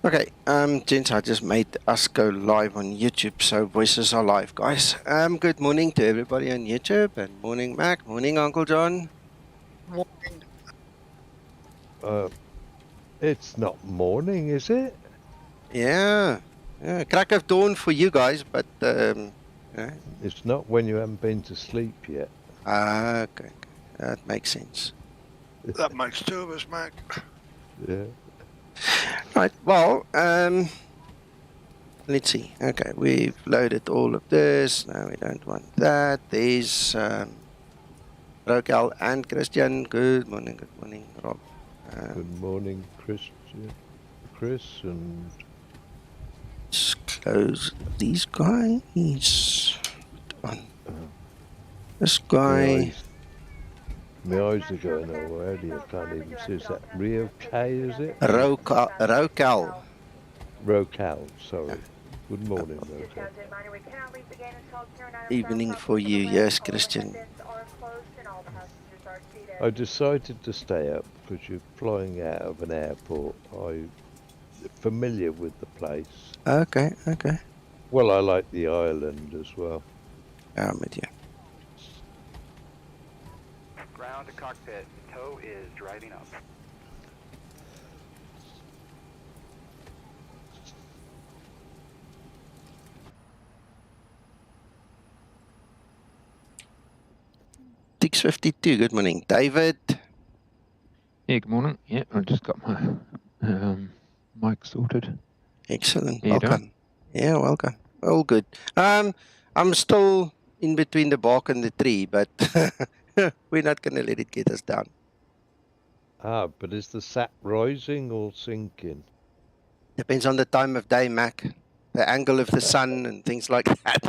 Okay, gents, I just made us go live on YouTube, so voices are live, guys. Good morning to everybody on YouTube, and morning, Mac. Morning, Uncle John. Morning. It's not morning, is it? Yeah, crack of dawn for you guys, but yeah. It's not when you haven't been to sleep yet. Okay, that makes sense. That makes two of us, Mac. Yeah. Right. Well, let's see. Okay, we've loaded all of this. No, we don't want that. There's Rokel and Christian. Good morning, Rob. Good morning, Christian. Chris and... Let's close these guys. On. This guy. My eyes are going already. I can't even see. Is that Rio K, is it? Rokel. Rocal, sorry. Good morning, Rocal. Evening for you, yes, Christian. I decided to stay up because you're flying out of an airport. I'm familiar with the place. Okay. Well, I like the island as well. I'm with you. Ground to cockpit. Tow is driving up. .52, good morning. David. Yeah, good morning. Yeah, I just got my mic sorted. Excellent. How you doing? Welcome. Yeah, welcome. All good. I'm still in between the bark and the tree, but we're not going to let it get us down. Ah, but is the sap rising or sinking? Depends on the time of day, Mac. The angle of the sun and things like that.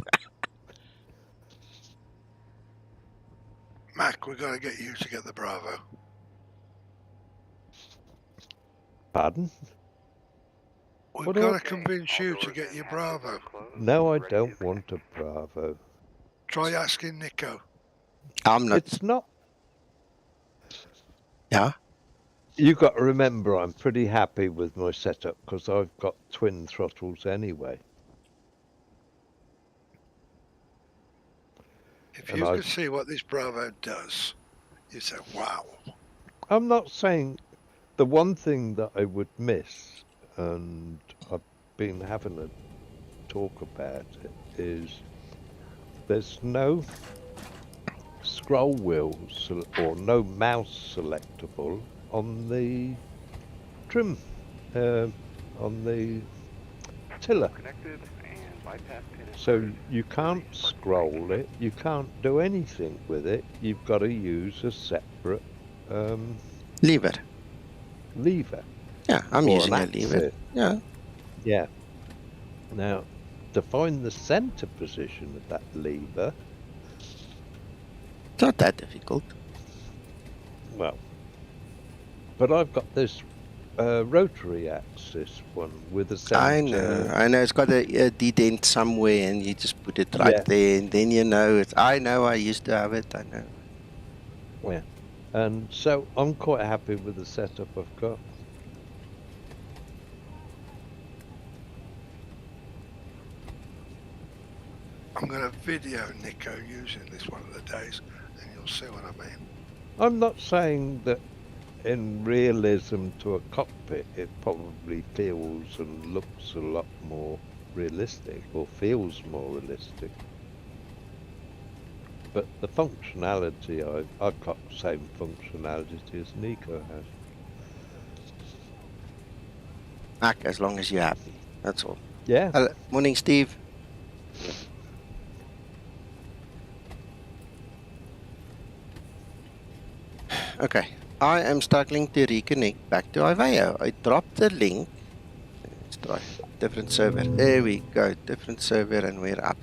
Mac, we've got to get you to get the Bravo. Pardon? We've got to convince you to get your Bravo. No, I don't want a Bravo. Try asking Nico. I'm not. It's not. Yeah? You got to remember, I'm pretty happy with my setup because I've got twin throttles anyway. If you could see what this Bravo does, you say, wow. I'm not saying the one thing that I would miss, and I've been having a talk about it, is there's no scroll wheels or no mouse selectable on the trim, on the tiller. So you can't scroll it, you can't do anything with it, you've got to use a separate Lever. Yeah, I'm using a lever. Yeah. Yeah. Now, to find the center position of that lever... It's not that difficult. Well, but I've got this rotary axis one with a center... I know. It's got a dedent somewhere, and you just put it right there, and then you know it. I know. I used to have it. I know. Yeah, and so I'm quite happy with the setup I've got. I'm going to video Nico using this one of the days, and you'll see what I mean. I'm not saying that in realism to a cockpit it probably feels and looks a lot more realistic, or feels more realistic. But the functionality, I've got the same functionality as Nico has. Mac, as long as you're happy. That's all. Yeah. Morning, Steve. Okay, I am struggling to reconnect back to IVAO. I dropped the link. Let's try different server. There we go, different server, and we're up.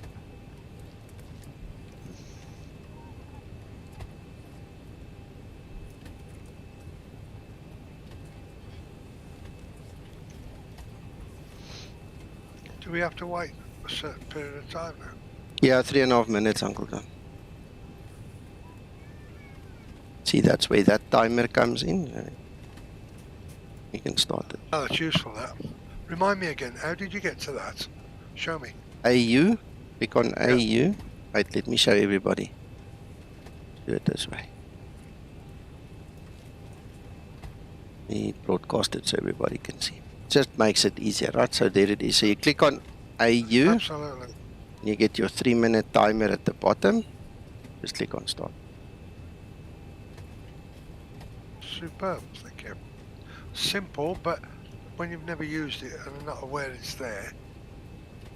Do we have to wait a certain period of time now? Yeah, 3.5 minutes, Uncle John. See, that's where that timer comes in. You can start it. Oh, that's useful, that. Remind me again, how did you get to that? Show me. AU, click on Yeah. AU. Wait, let me show everybody. Do it this way. We broadcast it so everybody can see. Just makes it easier, right? So there it is. So you click on AU, Absolutely. you get your 3-minute timer at the bottom. Just click on start. Superb, thank you. Simple, but when you've never used it and are not aware it's there.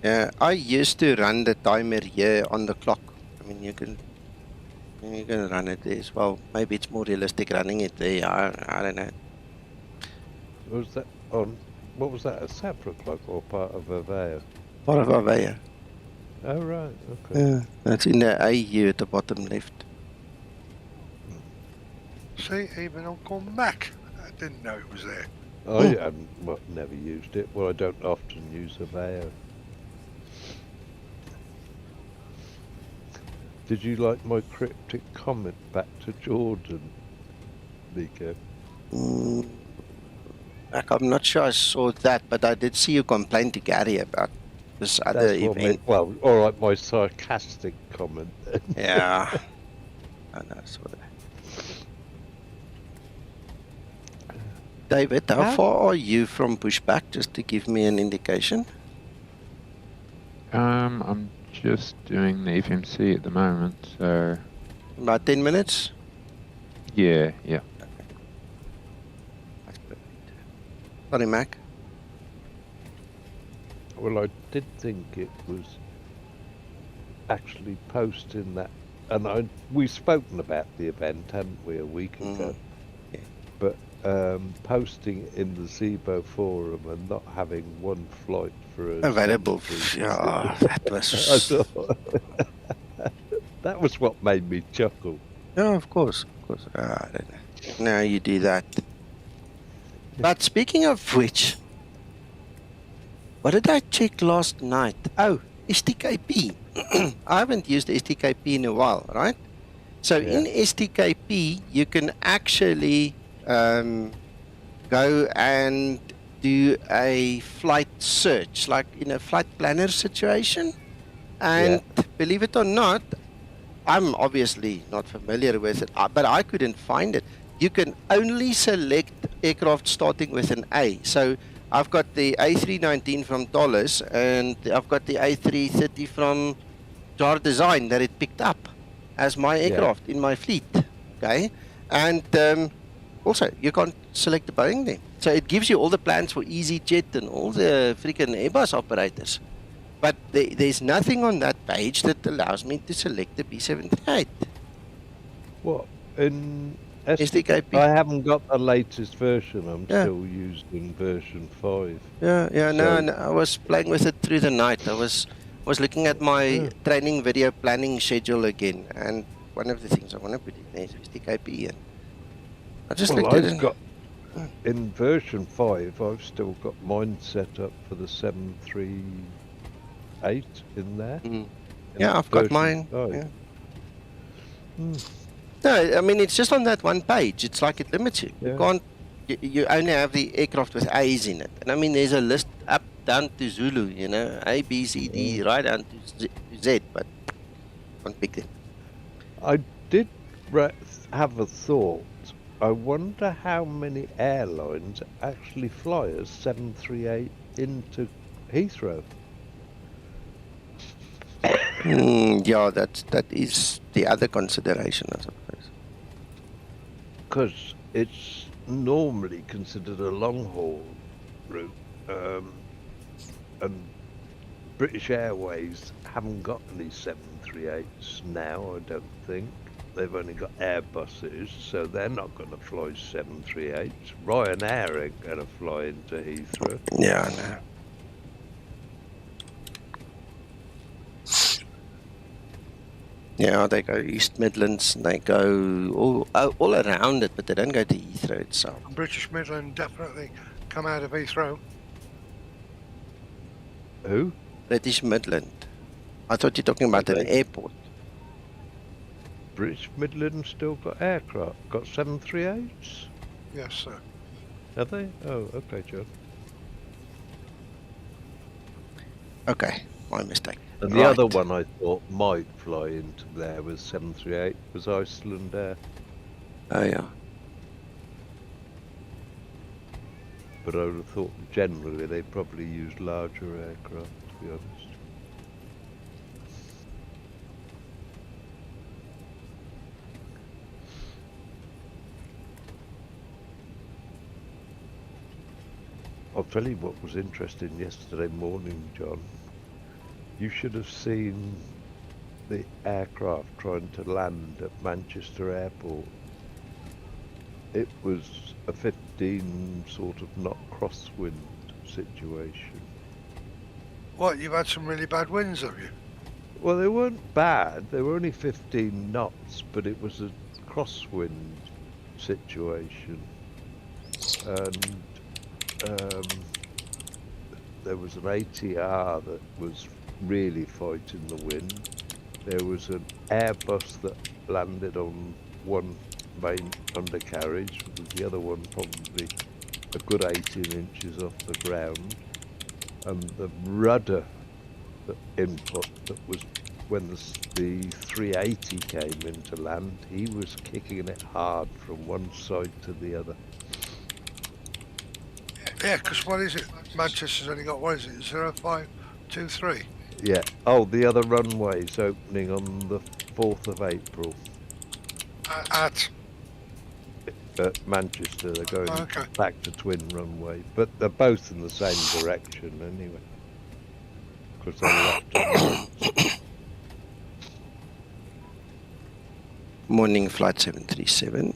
Yeah, I used to run the timer here on the clock. I mean, you can run it there as well. Maybe it's more realistic running it there. I don't know. Was that on? What was that? A separate clock or part of a veil? Part of Avaya. Oh right, okay. Yeah, that's in the AU at the bottom left. See, even Uncle Mac, I didn't know it was there. I hadn't never used it. Well, I don't often use a veil. Did you like my cryptic comment back to Jordan, Nico? I'm not sure I saw that, but I did see you complain to Gary about this other That's what I event. meant. Well, all right, my sarcastic comment then. Yeah. I know, I saw that. David, how far are you from pushback, just to give me an indication? I'm just doing the FMC at the moment, so About 10 minutes? yeah. That's perfect. Sorry, Mac. Well, I did think it was actually posting that, and we've spoken about the event, haven't we, a week ago? Yeah. But posting in the Zibo forum and not having one flight for us Available. Yeah, that was... that was what made me chuckle. Yeah, of course. I don't know. Now you do that. But speaking of which, what did I check last night? Oh, STKP. I haven't used STKP in a while, right? So in STKP, you can actually go and do a flight search, like in a flight planner situation. And believe it or not, I'm obviously not familiar with it, but I couldn't find it. You can only select aircraft starting with an A. So I've got the A319 from Dollars, and I've got the A330 from Jar Design that it picked up as my aircraft in my fleet. Okay, and also you can't select the Boeing there. So it gives you all the plans for EasyJet and all the freaking Airbus operators. But there's nothing on that page that allows me to select the B738. What? In STKP? I haven't got the latest version. I'm still using version 5. No, I was playing with it through the night. I was looking at my training video planning schedule again, and one of the things I want to put in there is STKP. And I just looked at it. In version 5, I've still got mine set up for the 738 in there. Yeah, I've got mine. Yeah. No, I mean, it's just on that one page. It's like it limits you. You can't. You only have the aircraft with A's in it. And I mean, there's a list up down to Zulu, you know, A, B, C, D, right down to Z, but can't pick them. I did have a thought. I wonder how many airlines actually fly a 738 into Heathrow. Yeah, that is the other consideration, I suppose. Because it's normally considered a long-haul route, and British Airways haven't got any 738s now, I don't think. They've only got Airbuses, so they're not going to fly 738s. Ryanair ain't going to fly into Heathrow. Yeah, I know. Yeah, they go East Midlands, and they go all around it, but they don't go to Heathrow itself. British Midland definitely come out of Heathrow. Who? British Midland. I thought you're talking about an airport. British Midland still got aircraft? Got 738s? Yes, sir. Have they? Oh, okay, Joe. Okay, my mistake. And the other Right. one I thought might fly into there was 738, was Iceland Air. Oh yeah. But I would have thought generally they probably use larger aircraft, to be honest. I'll tell you what was interesting yesterday morning, John. You should have seen the aircraft trying to land at Manchester Airport. It was a 15 sort of knot crosswind situation. What, you've had some really bad winds, have you? Well, they weren't bad. They were only 15 knots, but it was a crosswind situation. And there was an ATR that was really fighting the wind. There was an Airbus that landed on one main undercarriage, with the other one probably a good 18 inches off the ground. And the rudder input that was when the 380 came into land, he was kicking it hard from one side to the other. Yeah, because what is it? Manchester's only got, what is it, 0523? Yeah. Oh, the other runway's opening on the 4th of April. At At Manchester, they're going okay. back to twin runway, but they're both in the same direction anyway. Because they're left and right. Morning flight 737.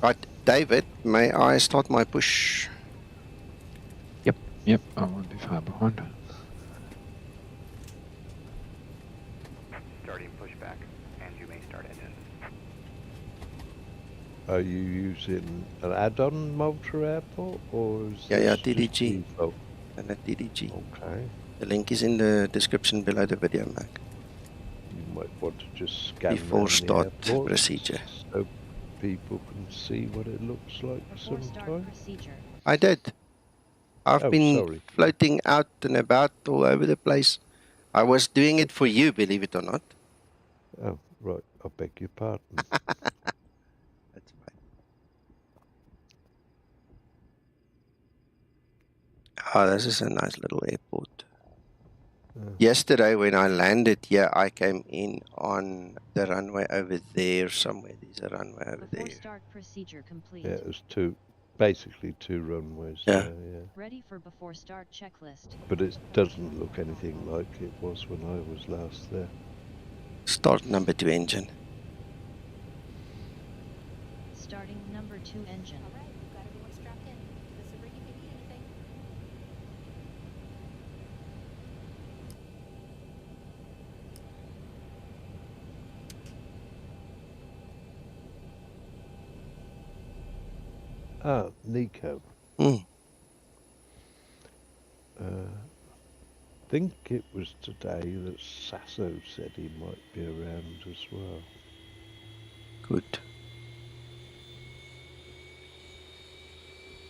Right, David, may I start my push? Yep, I won't be far behind. Starting pushback, and you may start engine. Are you using an add-on Malta Airport, or is Yeah, this just DDG. default? And at DDG. Okay. The link is in the description below the video, Mac. You might want to just scan Before around the start airport procedure. so people can see what it looks like Before start sometime. procedure. I did. I've Oh, been sorry. floating out and about all over the place. I was doing it for you, believe it or not. Oh, right. I beg your pardon. That's fine. Oh, this is a nice little airport. Yesterday when I landed here, I came in on the runway over there somewhere. There's a runway over Before there. start procedure complete. Yeah, it was basically two runways Yeah. there, yeah. Ready for before start checklist. But it doesn't look anything like it was when I was last there. Start number 2 engine. Starting number 2 engine. Alright, we've got everyone strapped in. Give us a ring if you need anything. Ah, Nico. Mm. I think it was today that Sasso said he might be around as well. Good.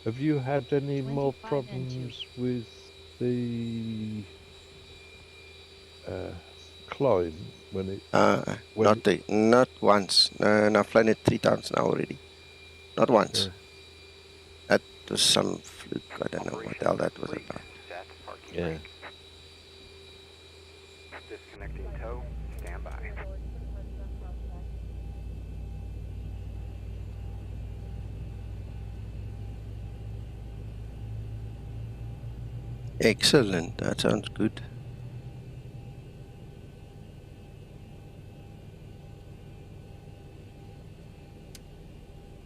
Have you had any more 25 and problems with the climb when it? Not once. No, and I've flown it 3 times now already. Not once. That was some fluke. I don't know what the hell that was Complete. about. Set parking Yeah. brake. Disconnecting tow. Stand by. Excellent. That sounds good.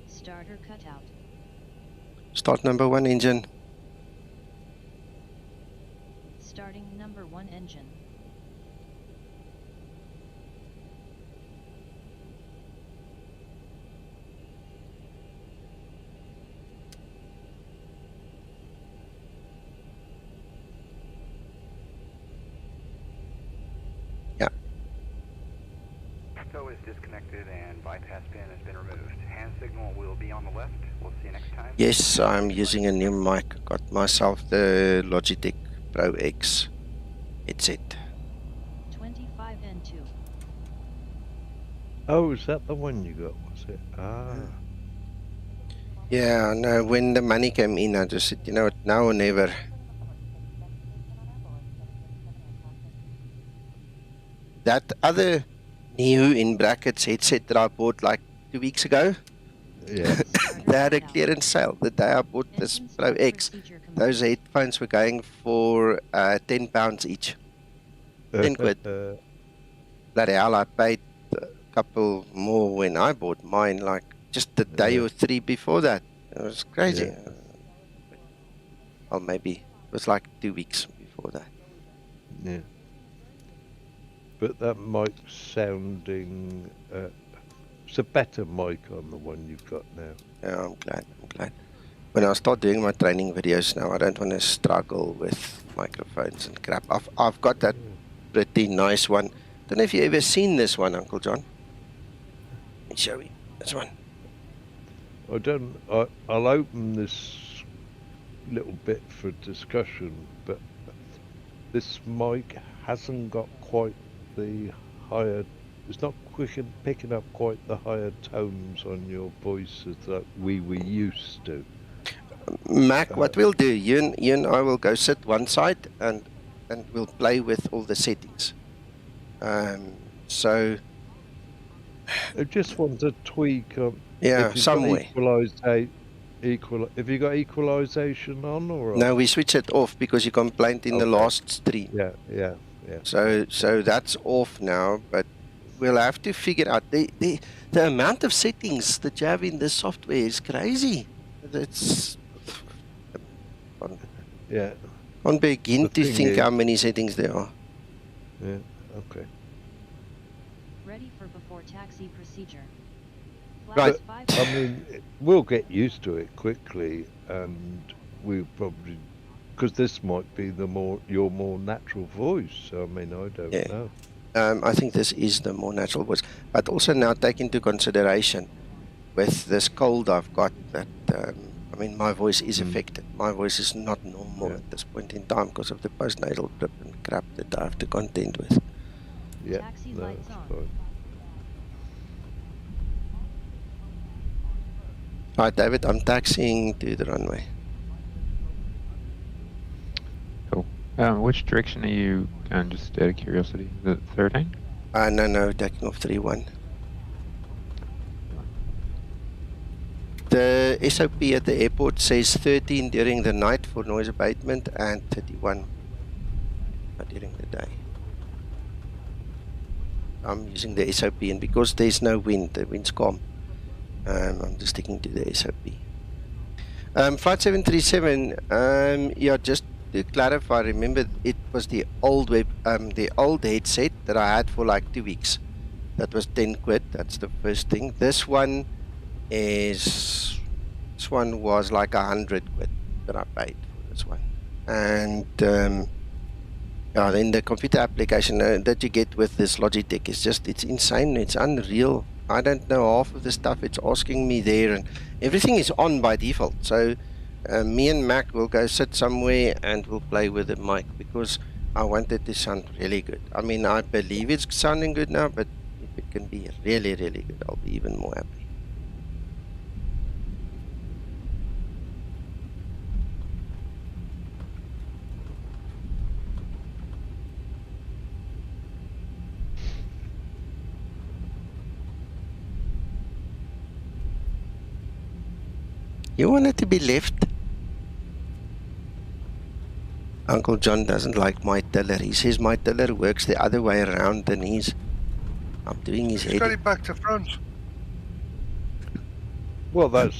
Starter cutout. Start number 1 engine. Starting number 1 engine. Yeah. Tow is disconnected and bypass pin has been removed. Hand signal will be on the left. We'll see you next time. Yes, I'm using a new mic. Got myself the Logitech Pro X headset. 25 N2. Oh, is that the one you got, was it? Ah. Yeah, no, when the money came in, I just said, you know what, now or never. That other new, in brackets, headset that I bought like 2 weeks ago, Yeah. they had a clearance sale the day I bought this Engine Pro start X. procedure Those complete. headphones were going for £10 each. 10 quid. Bloody hell, I paid a couple more when I bought mine, like just the day Yeah. or 3 before that. It was crazy. Yeah. Well, maybe it was like 2 weeks before that. Yeah. But that mic's sounding... it's a better mic on the one you've got now. Yeah, I'm glad. When I start doing my training videos now, I don't want to struggle with microphones and crap. I've got that pretty nice one. Don't know if you ever seen this one, Uncle John. Let me show you this one. I don't... I'll open this little bit for discussion, but this mic hasn't got quite the higher... It's not quick in picking up quite the higher tones on your voices that we were used to. Mac, what we'll do, you and I will go sit one side and we'll play with all the settings. So I just want to tweak. yeah, if you've some got way. Have you got equalization on or off? No, we switch it off because you complained in the Okay. last stream. Yeah. So that's off now, but we'll have to figure out the amount of settings that you have in this software is crazy. It's Yeah. can't begin The to thing think is- how many settings there are. Yeah. Okay. Ready for before taxi procedure. Right. Flaps 5. I mean, we'll get used to it quickly, and we'll probably, because this might be your more natural voice. I mean, I don't Yeah. know. I think this is the more natural voice, but also now take into consideration with this cold I've got that I mean my voice is affected. My voice is not normal Yeah. at this point in time because of the postnatal drip and crap that I have to contend with. Yeah. Taxi No, lights that's on. fine. Right, David, I'm taxiing to the runway. Cool. Which direction are you going, just out of curiosity? Is it 13? No, taking off 3-1. The SOP at the airport says 13 during the night for noise abatement and 31 during the day. I'm using the SOP, and because there's no wind, the wind's calm, I'm just sticking to the SOP. Flight 737, yeah, just to clarify, remember it was the old headset that I had for like 2 weeks. That was 10 quid, that's the first thing. This one was like 100 quid that I paid for this one. And yeah, then the computer application that you get with this Logitech is it's insane, it's unreal. I don't know half of the stuff it's asking me there, and everything is on by default. So me and Mac will go sit somewhere and we'll play with the mic because I want it to sound really good. I mean, I believe it's sounding good now, but if it can be really, really good, I'll be even more happy. You want it to be left? Uncle John doesn't like my tiller. He says my tiller works the other way around and I'm doing his He's got head. it back to front. Well, that's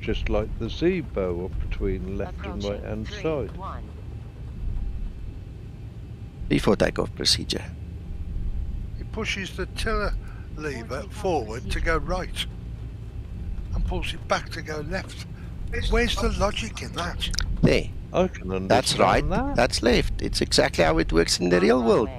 just like the Zibo up between left and right hand side. Before takeoff procedure. He pushes the tiller lever forward to go right and pulls it back to go left. Where's the logic in that? There. I can understand That's right. that. That's left. It's exactly how it works in the real world.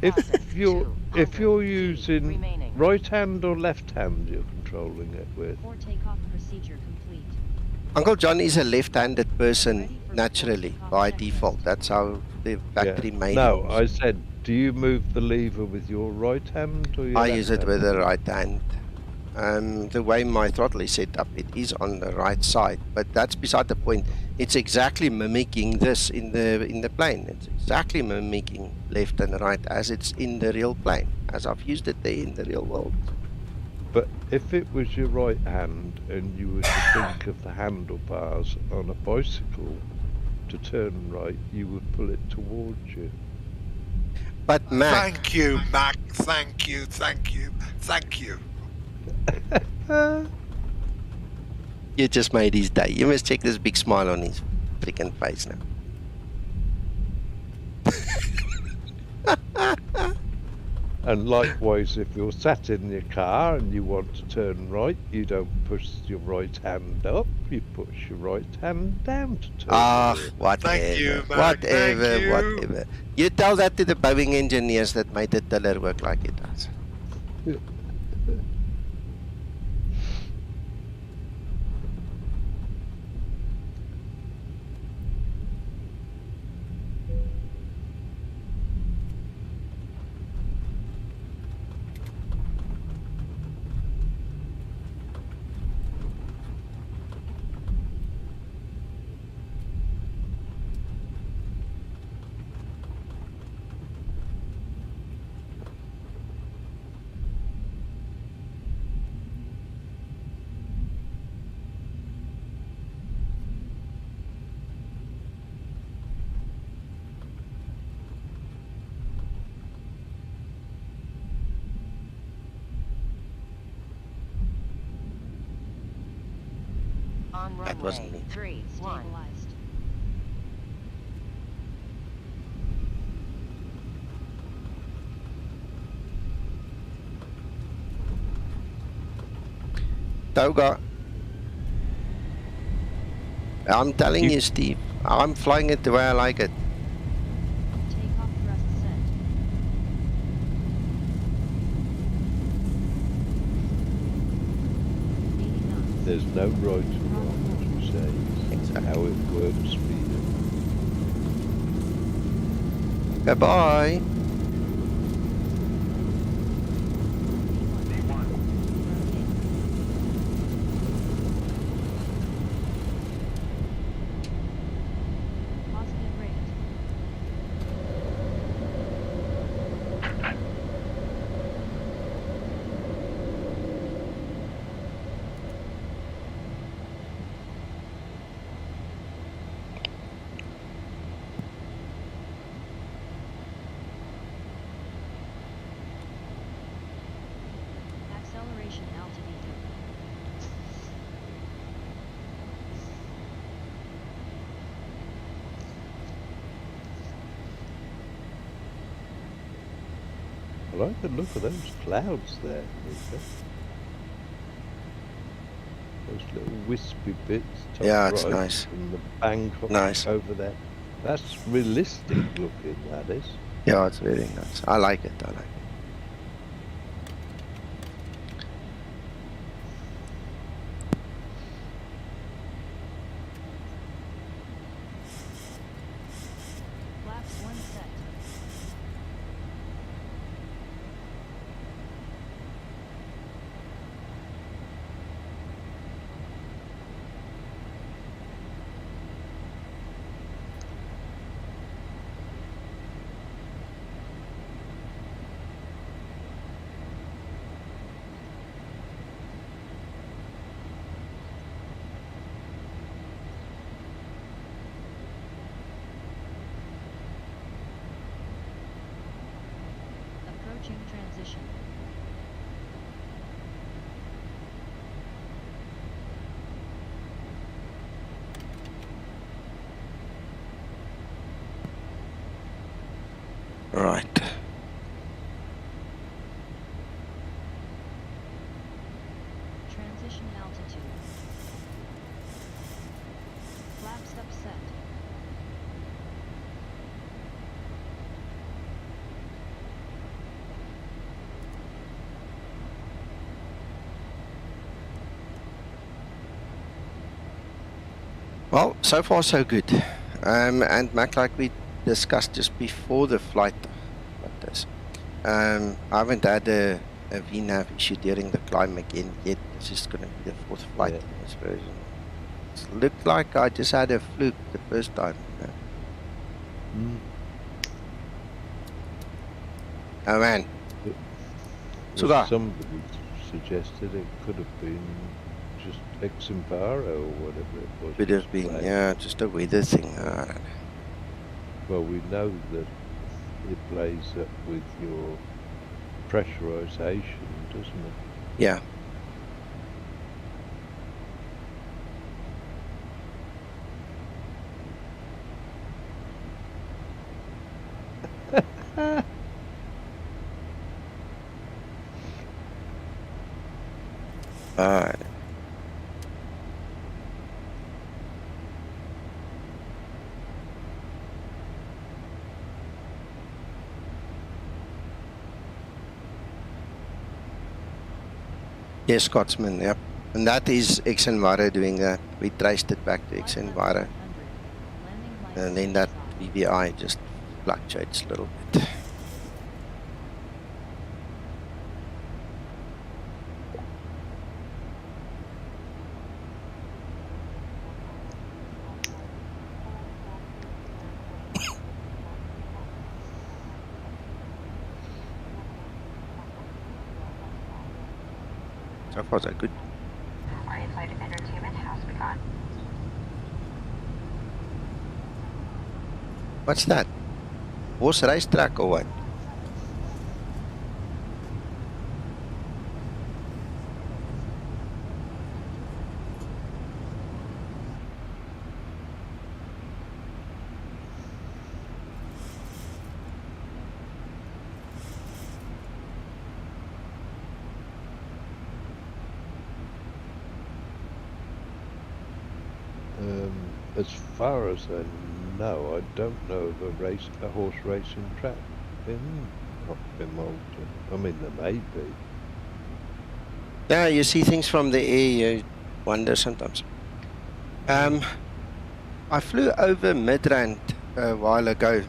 If you're using right hand or left hand, you're controlling it with. Before takeoff procedure complete. Uncle John is a left-handed person naturally, by default. That's how the factory made No, him. I said, do you move the lever with your right hand or your I left use it hand? with the right hand. The way my throttle is set up, it is on the right side, but that's beside the point. It's exactly mimicking this in the plane. It's exactly mimicking left and right as it's in the real plane, as I've used it there in the real world. But if it was your right hand and you were to think of the handlebars on a bicycle to turn right, you would pull it towards you. But Mac, Thank you, Mac. Thank you, thank you, thank you. you just made his day. You must check this big smile on his freaking face now. And likewise, if you're sat in your car and you want to turn right, you don't push your right hand up, you push your right hand down to turn right. Whatever. Thank you, Mac. Whatever, Thank you. whatever. You tell that to the Boeing engineers that made the tiller work like it does. On That wasn't runway me. 31. Stabilized. Toga. I'm telling you, Steve, I'm flying it the way I like it. Takeoff thrust set. There's no right or wrong, as you say. Exactly. How it works for you. Goodbye. Positive rate. Acceleration altitude. I like the look of those clouds there, Mika. Those little wispy bits top Yeah, it's right nice. and the Bangkok Nice. over there. That's realistic looking, that is. Yeah, it's very nice. I like it. I like it. Flaps 1 set. Approaching transition. Right. Transition altitude. Flaps up set. Well, so far so good. And Mac, like we discussed just before the flight, like this, I haven't had a VNAV issue during the climb again yet. This is going to be the 4th flight in this version. It looked like I just had a fluke the first time. Oh man. Well, somebody suggested it could have been just xEnviro or whatever it was. Could have been, yeah, just a weather thing. I don't know. Well, we know that it plays up with your pressurization, doesn't it? Yeah. Alright. Yes, Scotsman, yep. And that is xEnviro doing that. We traced it back to xEnviro. And then that VBI just fluctuates a little bit. So far so good. Alright, flight attendant human, how's we gone? What's that? Horse racetrack or what? As far as I know, I don't know of a horse racing track up in Malta. I mean, there may be. Yeah, you see things from the air, you wonder sometimes. I flew over Midrand a while ago.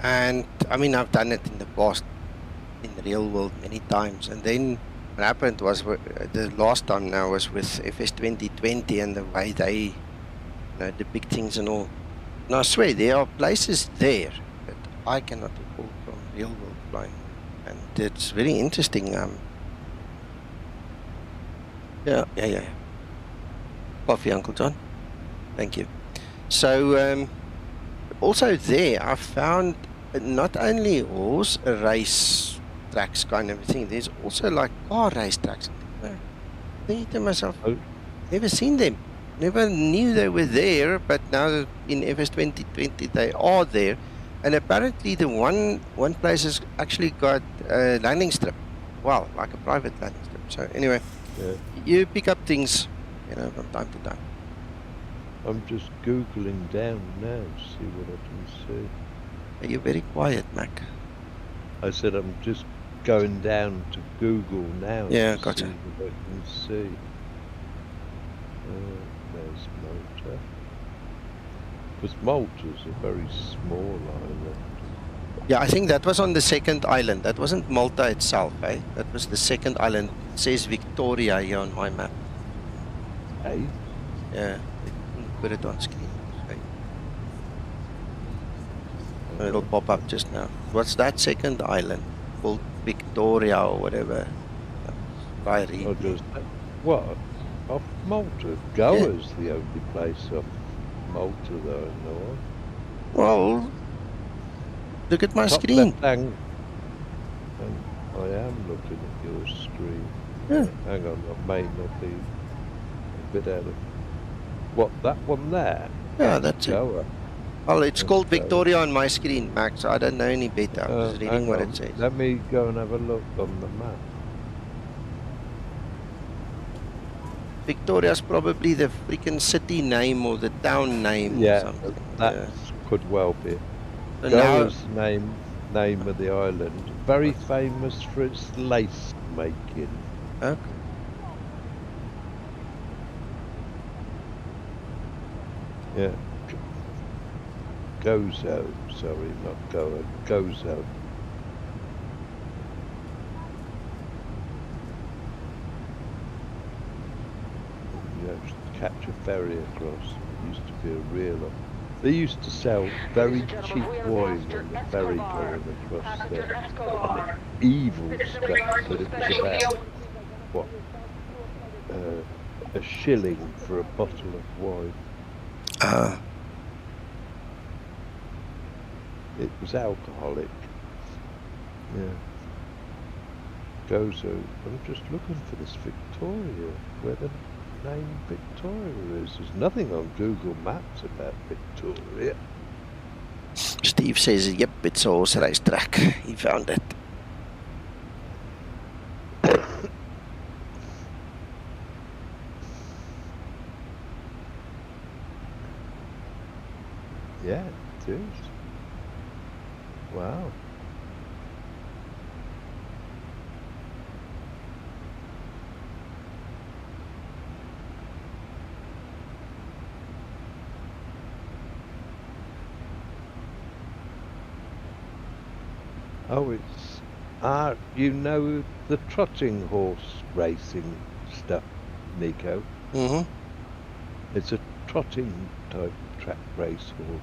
And, I mean, I've done it in the past, in the real world many times. And then what happened was, the last time now was with FS 2020 and the way they, you know, depict things and all. And I swear, there are places there that I cannot recall from real world flying. And it's very interesting. Yeah. Coffee, Uncle John. Thank you. So, also there, I found not only horse race tracks kind of thing, there's also like car race tracks. I think to myself, never seen them. Never knew they were there, but now in FS 2020 they are there. And apparently the one place has actually got a landing strip. Well, like a private landing strip. So anyway, you pick up things, you know, from time to time. I'm just Googling down now to see what I can see. Are you very quiet, Mac? I said I'm just going down to Google now Yeah, to gotcha. see what I can see. There's Malta. Because Malta's a very small island. Yeah, I think that was on the second island. That wasn't Malta itself, eh? That was the second island. It says Victoria here on my map. Hey? Yeah, put it on screen. Okay. It'll pop up just now. What's that second island? Called Victoria or whatever. Try read. What? Off Malta? Goa's the only place off Malta that I know of. Well, look at my Top screen. left hand. I am looking at your screen. Yeah. Hang on, I may not be a bit out of... What, that one there? Yeah, that's Goa. it. Well, it's called Victoria on my screen, Max. I don't know any better. I'm just reading what it says. Let me go and have a look on the map. Victoria's probably the freaking city name or the town name or something. That could well be. So Goa's name of the island. Very famous for its lace making. Okay. Yeah. Gozo. Sorry, not Goa. Gozo. You have to catch a ferry across. It used to be a real. They used to sell very cheap wine on the ferry going across there. I mean, evil stuff, but it was about, what, a shilling for a bottle of wine. It was alcoholic. Yeah. Gozo. I'm just looking for this Victoria, where the name Victoria is. There's nothing on Google Maps about Victoria. Steve says, yep, it's a horse race track. He found it. Yeah, it is. Wow. Oh, it's you know the trotting horse racing stuff, Nico. Mm-hmm. It's a trotting type track race horse.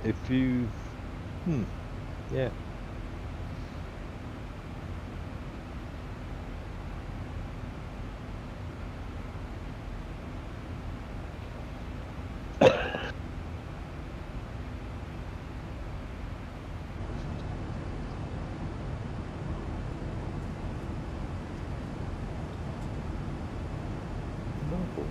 If you, yeah. Novel.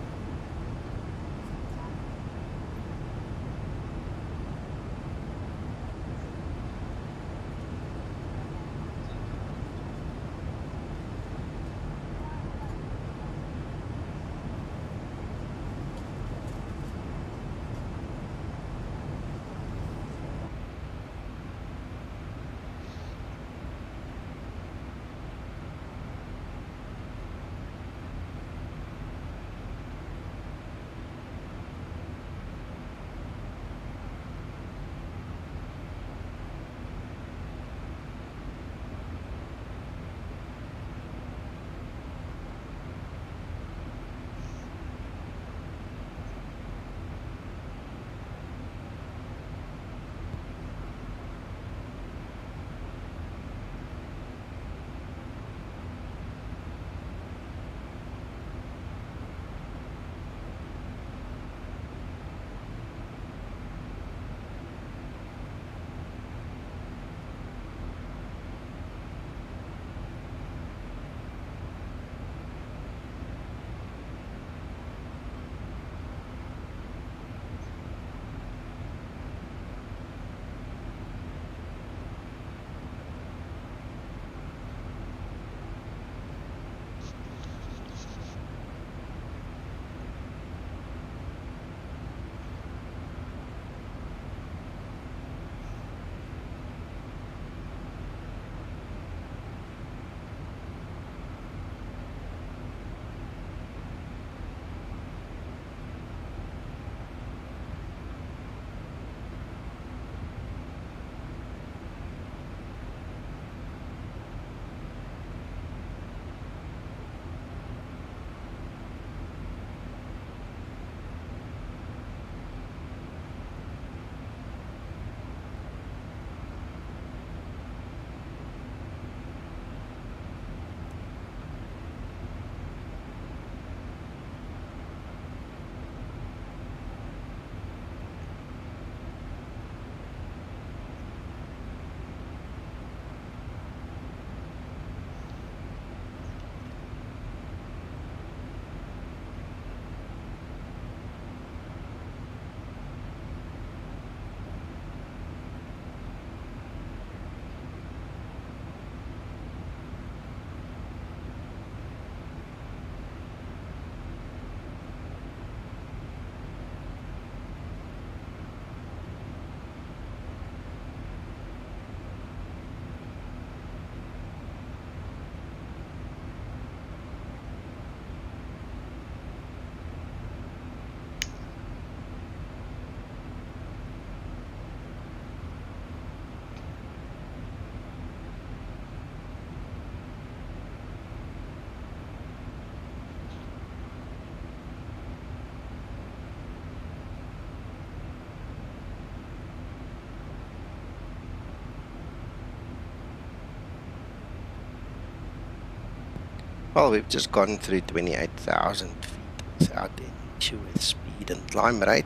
Well, we've just gone through 28,000 feet without any issue with speed and climb rate.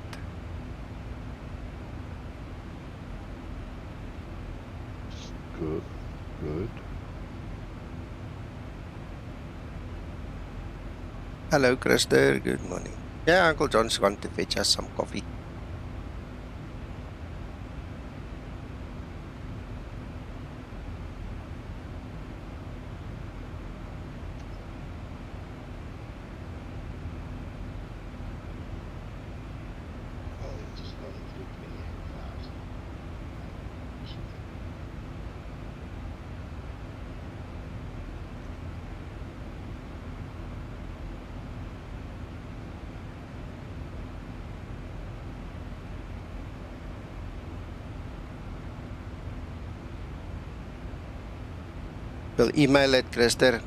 Good, good. Hello, Krister. Good morning. Yeah, Uncle John's gone to fetch us some coffee. We'll email it, Krister.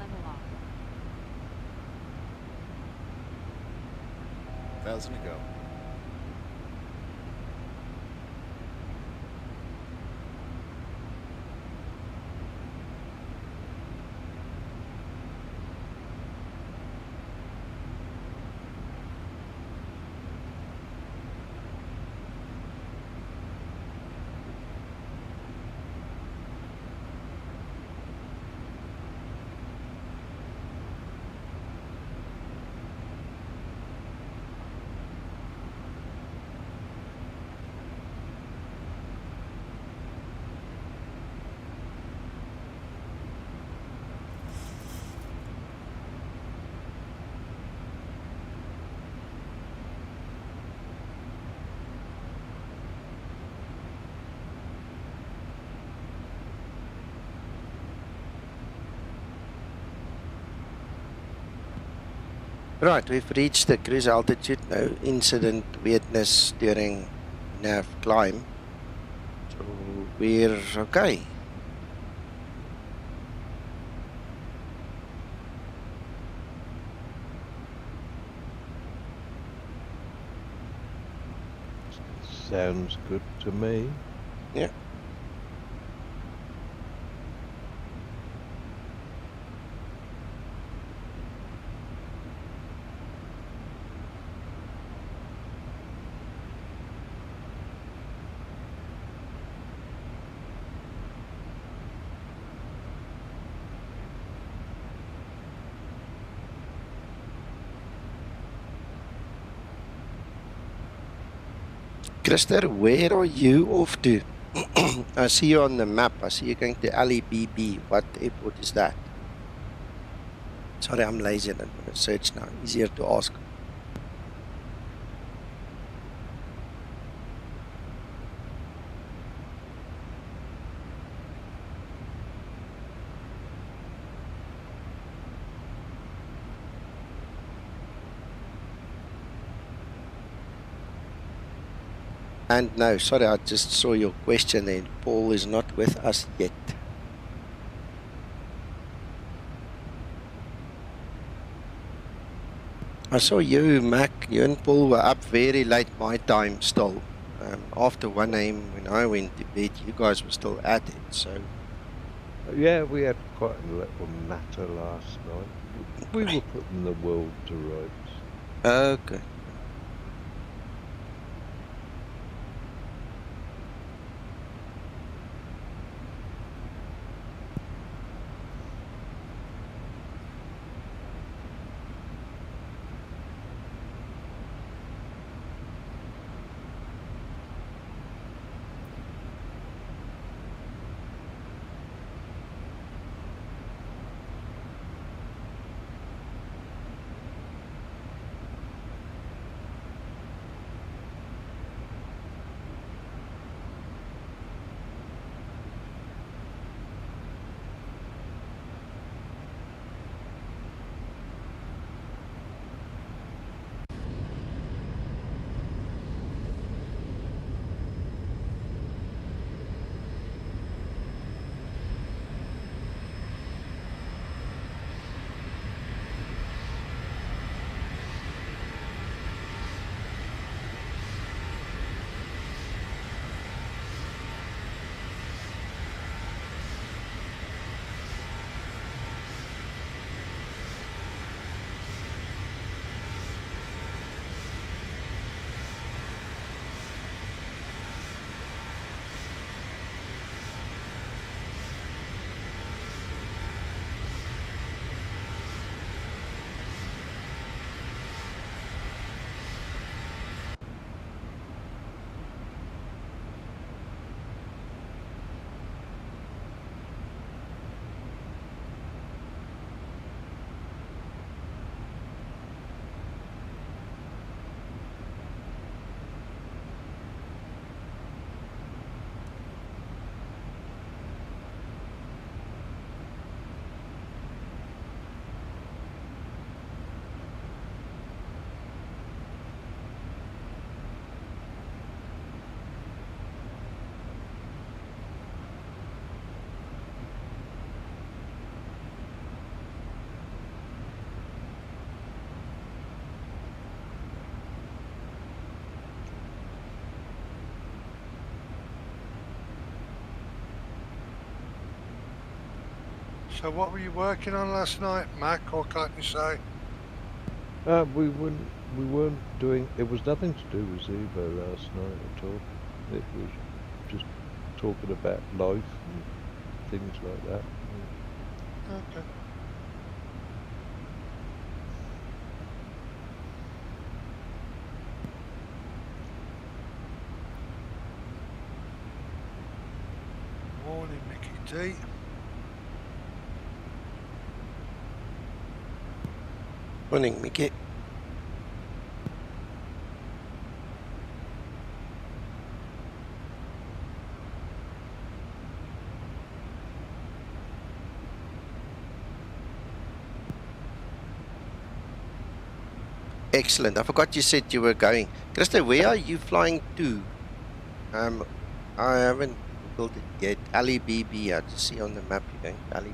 Level off. 1,000 to go. Right, we've reached the cruise altitude. No incident weirdness during nav climb. So we're okay. Sounds good to me. Yeah. Christer, where are you off to? I see you on the map. I see you going to LEBB. What airport is that? Sorry, I'm lazy. I'm going to search now. Easier to ask. And no, sorry, I just saw your question then. Paul is not with us yet. I saw you, Mac, you and Paul were up very late my time still. After 1 AM when I went to bed, you guys were still at it, so... Yeah, we had quite a little natter last night. We were putting the world to rights. Okay. So what were you working on last night, Mac, or can't you say? We weren't doing. It was nothing to do with Zibo last night at all. It was just talking about life and things like that. Okay. Morning, Mickey D. Morning, Mickey. Excellent. I forgot you said you were going. Krista, where are you flying to? I haven't googled it yet. LEBB. I just see on the map you're going to LEBB.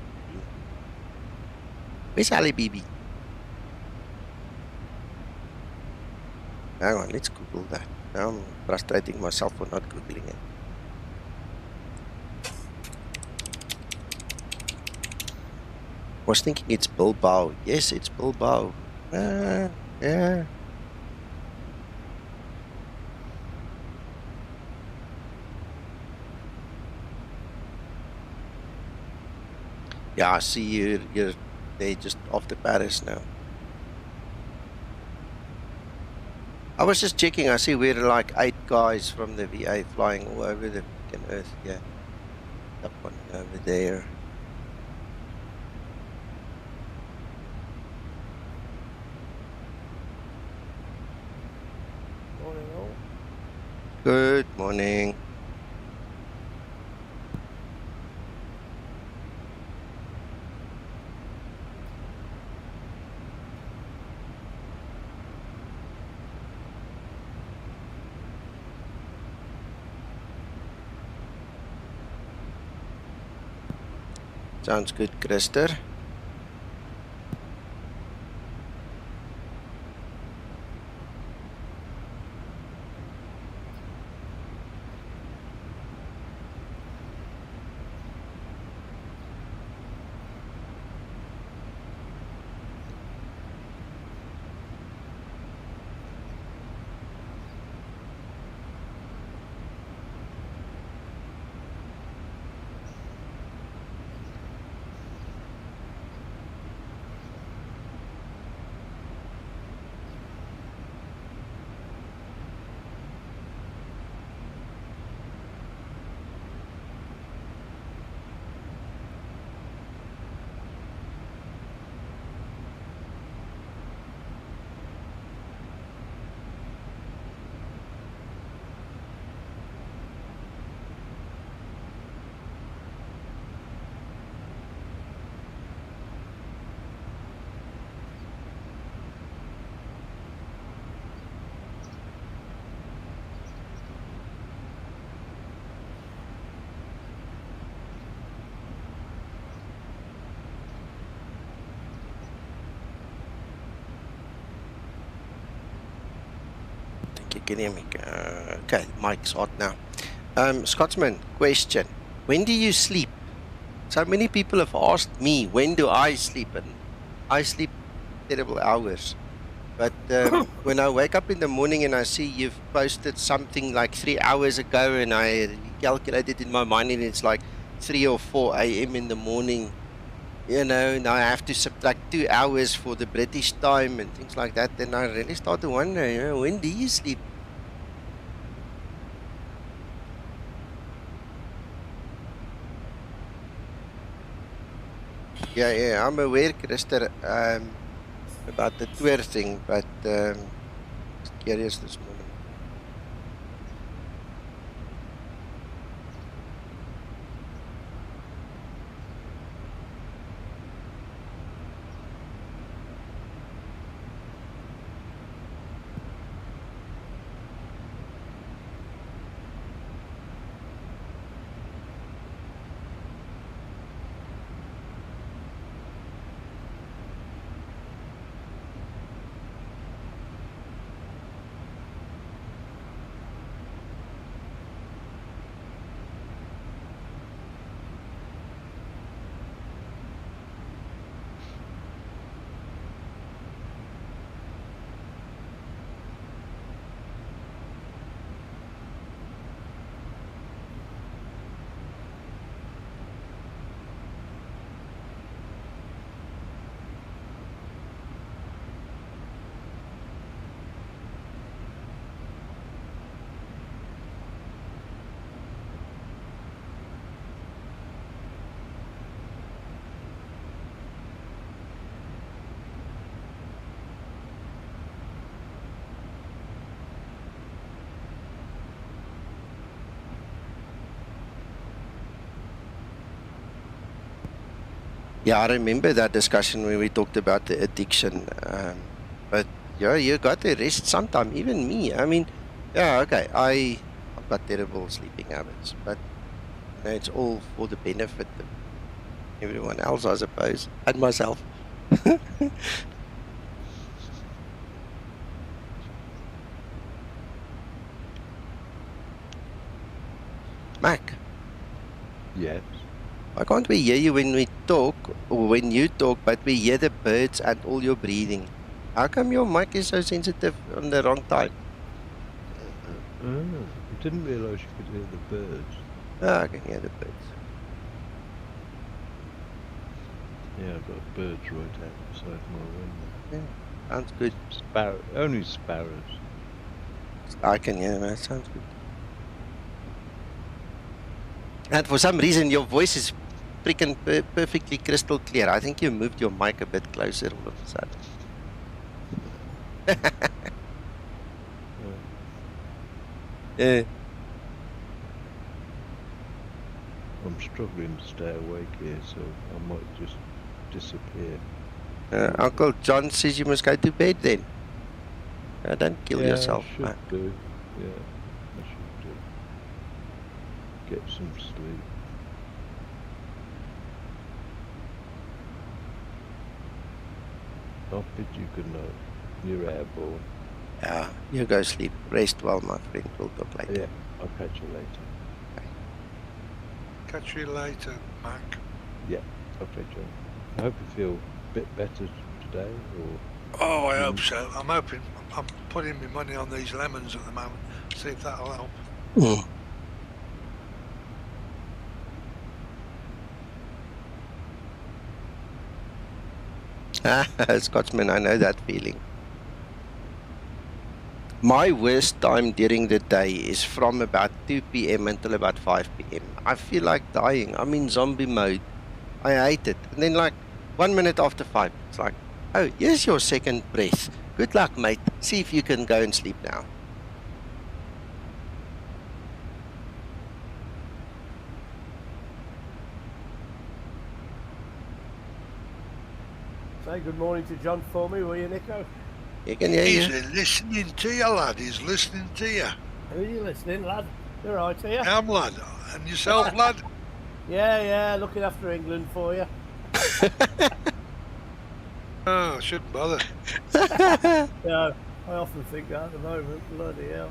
Where's LEBB? Hang on, let's Google that. Now I'm frustrating myself for not Googling it. I was thinking it's Bilbao. Yes, it's Bilbao. Yeah. Yeah, I see you're there just off the Paris now. I was just checking. I see we're like 8 guys from the VA flying all over the freaking earth. Yeah, up one over there. Morning all. Good morning. Sounds good, Krister. Can hear me? Okay, mic's hot now. Scotsman, question. When do you sleep? So many people have asked me, when do I sleep? And I sleep terrible hours. But when I wake up in the morning and I see you've posted something like 3 hours ago and I calculated in my mind and it's like 3 or 4 a.m. in the morning, you know, and I have to subtract 2 hours for the British time and things like that, then I really start to wonder, you know, when do you sleep? Yeah, I'm aware, Krister, about the tour thing, but just curious this morning. Yeah, I remember that discussion when we talked about the addiction. But yeah, you got to rest sometime. Even me. I mean, yeah, okay. I've got terrible sleeping habits, but you know, it's all for the benefit of everyone else, I suppose, and myself. Mac, Yes. why can't we hear you when we talk or when you talk, but we hear the birds and all your breathing? How come your mic is so sensitive on the wrong time? I didn't realise you could hear the birds. Ah, I can hear the birds. Yeah, I've got birds right outside my window. Yeah, sounds good. Only sparrows. I can hear them. That sounds good. And for some reason, your voice is freaking perfectly crystal clear. I think you moved your mic a bit closer all of a sudden. Yeah. I'm struggling to stay awake here, so I might just disappear. Uncle John says you must go to bed then. Don't kill yourself. I should do. Yeah, I should do. Get some sleep. I'll bid you good night. You're airborne. Yeah, you go sleep. Rest well, my friend. We'll talk later. Yeah, I'll catch you later. Catch you later, Mac. Yeah, okay, John. I hope you feel a bit better today, or... Oh, I hope so. I'm hoping. I'm putting my money on these lemons at the moment. See if that'll help. Scotsman, I know that feeling. My worst time during the day is from about 2 p.m. until about 5 p.m. I feel like dying. I'm in zombie mode. I hate it. And then like 1 minute after 5, it's like, oh, here's your second breath. Good luck, mate. See if you can go and sleep now. Say good morning to John for me, will you, Nico? You can hear He's you. listening to you, lad. He's listening to you. Who are you listening, lad? You're right here. I'm lad. And yourself, lad? Yeah, looking after England for you. Oh, I shouldn't bother. Yeah, I often think that at the moment. Bloody hell.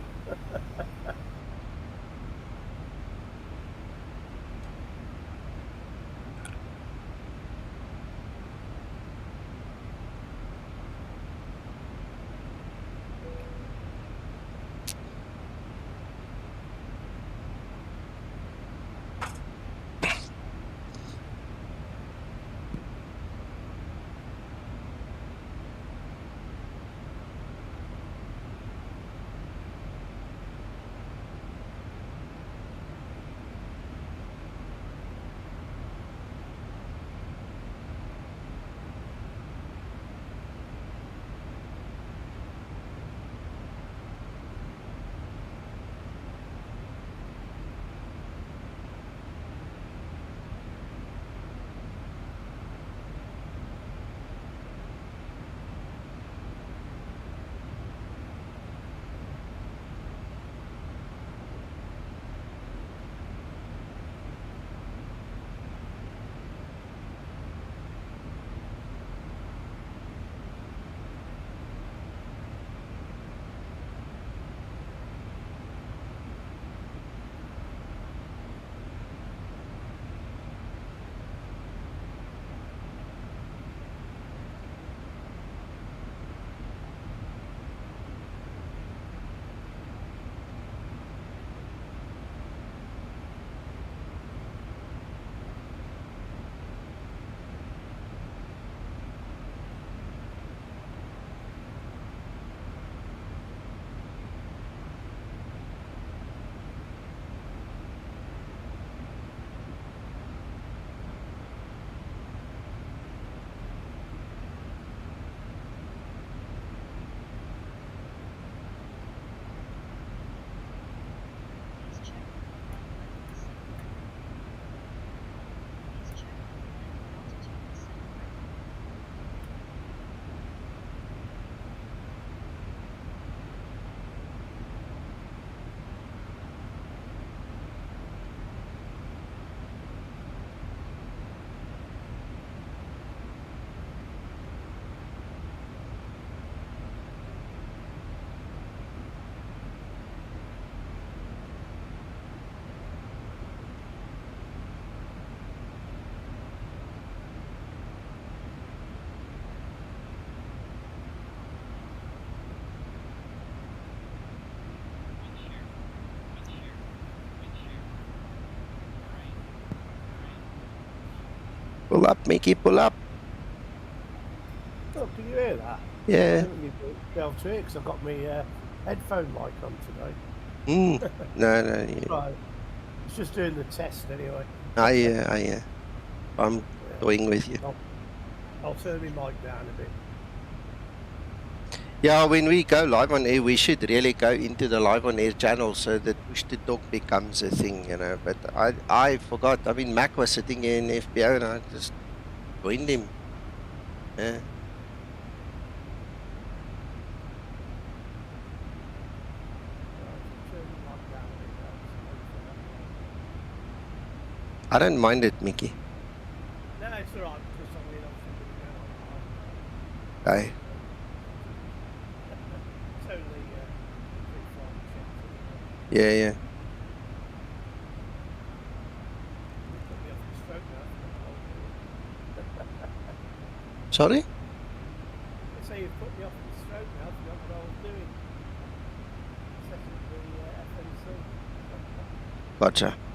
Pull up, Mickey, pull up. Oh, can you hear that? I Yeah. don't think you'd be able to hear because I've got my headphone mic on today. No, yeah. Right. It's just doing the test anyway. I hear. I'm toying with you. I'll turn my mic down a bit. Yeah, when we go live on air, we should really go into the live on air channel so that push to talk becomes a thing, you know. But I forgot. I mean, Mac was sitting here in FBO and I just joined him. Yeah. I don't mind it, Mickey. No, it's all right because I mean, I'm Aye. it's only Yeah, yeah. Sorry? I say you've put me off the stroke now. I forgot what I was doing. Setting the FNC. Gotcha.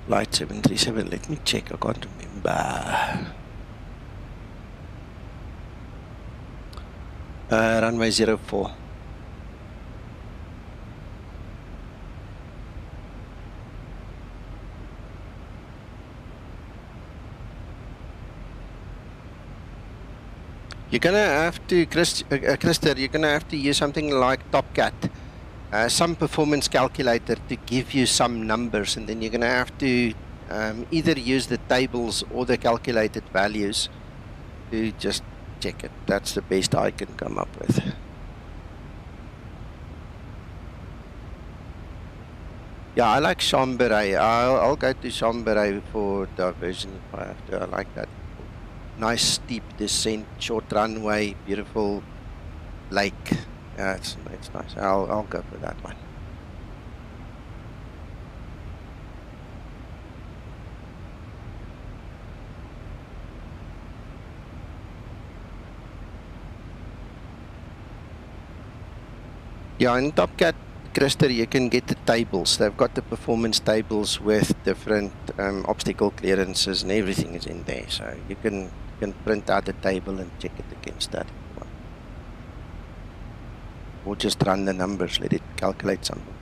Flight 737, let me check, I can't remember. Runway 04. You're gonna have to, Christer, you're gonna have to use something like TopCat, some performance calculator to give you some numbers, and then you're gonna have to either use the tables or the calculated values to just check it. That's the best I can come up with. Yeah, I like Chambéry. I'll go to Chambéry for diversion if I have to. I like that. Nice steep descent, short runway, beautiful lake. Yeah, it's nice. I'll go for that one. Yeah, in TopCat, Christer, you can get the tables. They've got the performance tables with different obstacle clearances and everything is in there. So you can print out the table and check it against that if you want. Or just run the numbers, let it calculate something.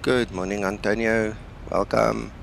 Good morning, Antonio. Welcome.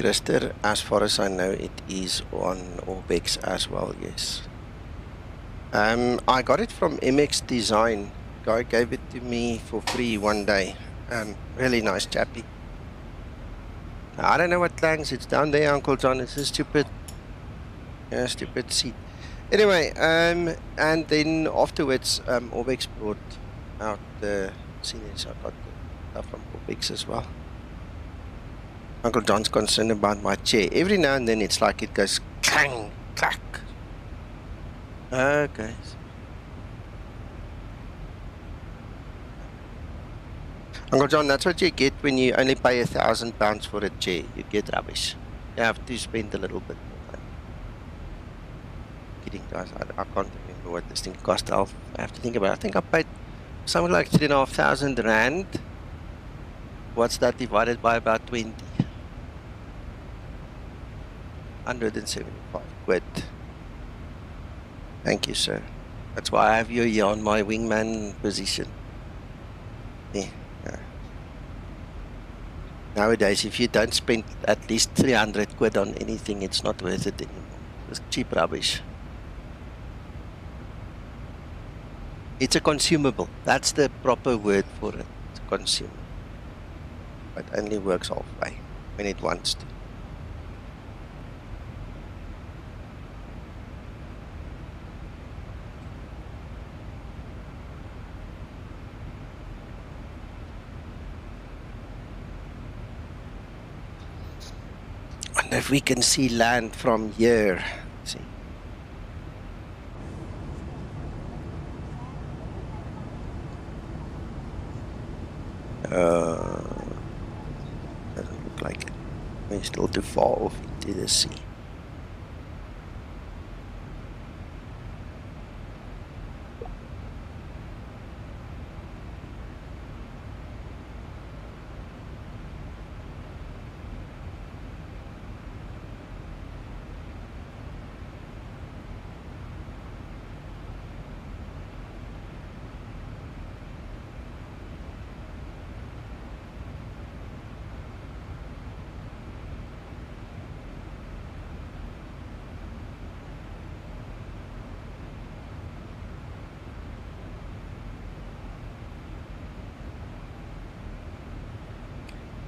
Christer, as far as I know, it is on Orbex as well, yes. I got it from MX Design. Guy gave it to me for free one day. Really nice chappy. I don't know what clangs. It's down there, Uncle John. It's a stupid seat. Anyway, and then afterwards, Orbex brought out the seniors. I got the stuff from Orbex as well. Uncle John's concerned about my chair. Every now and then it's like it goes clang, clack. Okay. Uncle John, that's what you get when you only pay £1,000 for a chair. You get rubbish. You have to spend a little bit more money. Kidding, guys. I can't remember what this thing cost. I have to think about it. I think I paid something like 3,500 rand. What's that divided by about 20? 175 quid. Thank you, sir. That's why I have you here on my wingman position. Yeah. Nowadays, if you don't spend at least 300 quid on anything, it's not worth it anymore. It's cheap rubbish. It's a consumable. That's the proper word for it. It's a consumable. But only works halfway when it wants to. And if we can see land from here, let's see. Doesn't look like it. We're still too far off into the sea.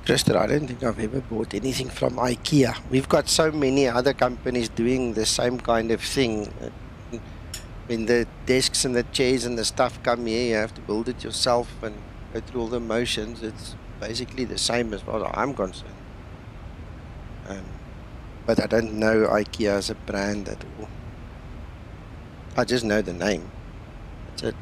Christer, I don't think I've ever bought anything from IKEA. We've got so many other companies doing the same kind of thing. When the desks and the chairs and the stuff come here, you have to build it yourself and go through all the motions. It's basically the same as far as I'm concerned. But I don't know IKEA as a brand at all. I just know the name. That's it.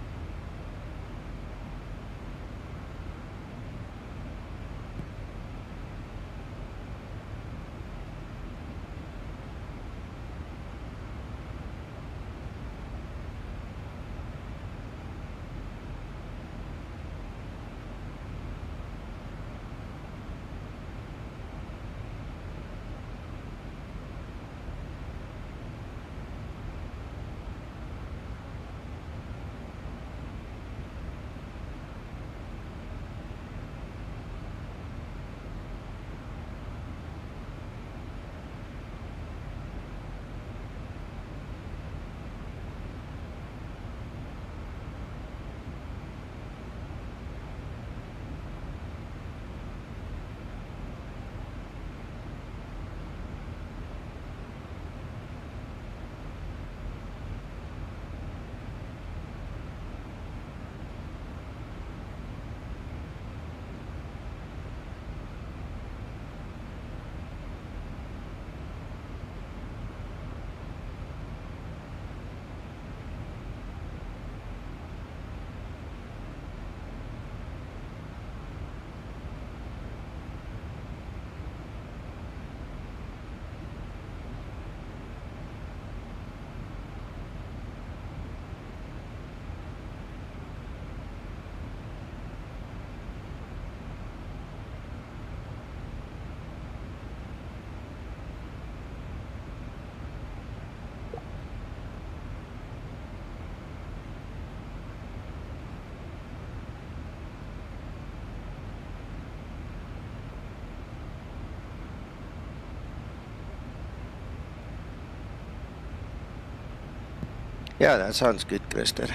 Yeah, that sounds good, Krister.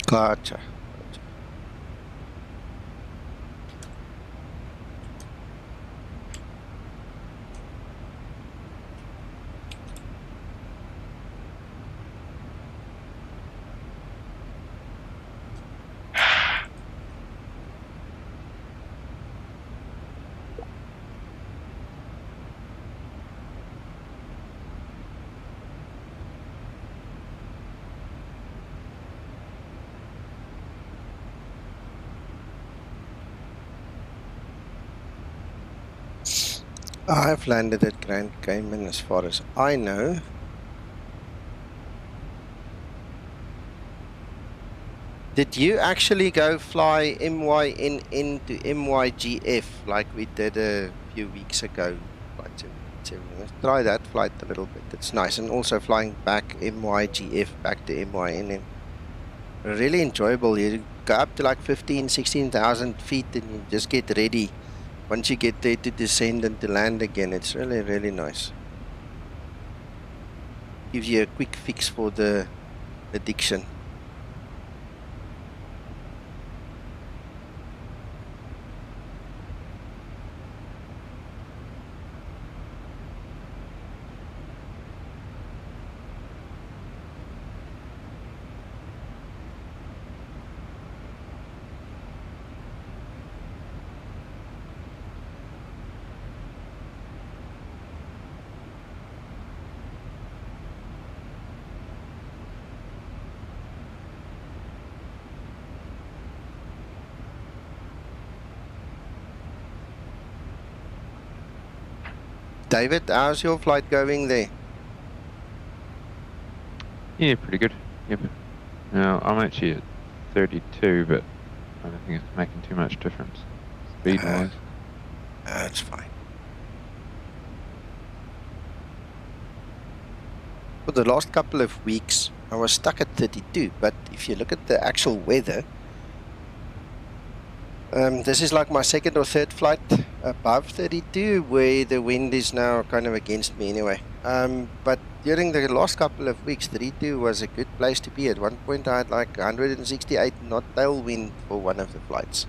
Gotcha. I've landed at Grand Cayman as far as I know. Did you actually go fly MYNN to MYGF like we did a few weeks ago? Let's try that flight a little bit. It's nice. And also flying back MYGF back to MYNN. Really enjoyable. You go up to like 15, 16,000 feet and you just get ready. Once you get there to descend and to land again, it's really, really nice. Gives you a quick fix for the addiction. David, how's your flight going there? Yeah, pretty good. Yep. Now, I'm actually at 32, but I don't think it's making too much difference, speed-wise. That's fine. For the last couple of weeks, I was stuck at 32, but if you look at the actual weather, this is like my second or third flight above 32, where the wind is now kind of against me anyway. But during the last couple of weeks, 32 was a good place to be. At one point, I had like 168 knot tailwind for one of the flights.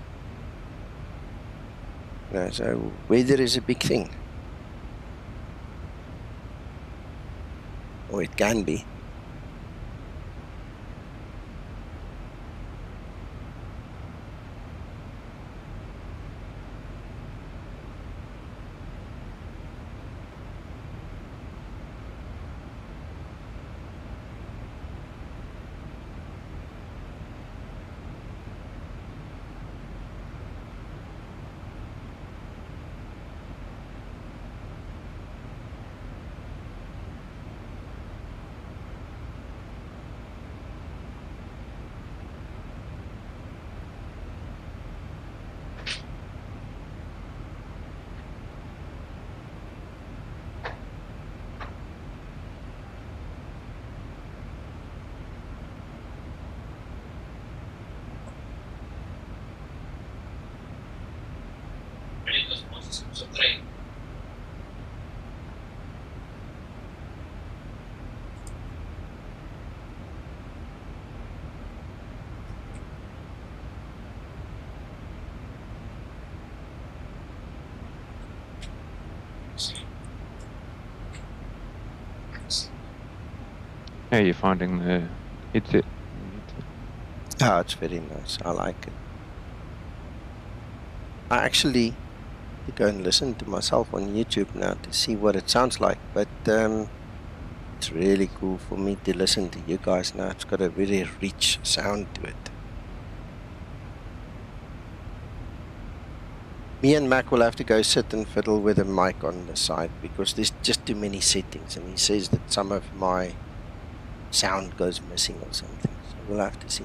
You know, so weather is a big thing. Or it can be. How are you finding the headset? Oh, it's very nice. I like it. I actually to go and listen to myself on YouTube now to see what it sounds like, but it's really cool for me to listen to you guys now. It's got a very rich sound to it. Me and Mac will have to go sit and fiddle with a mic on the side because there's just too many settings, and he says that some of my sound goes missing or something, so we'll have to see.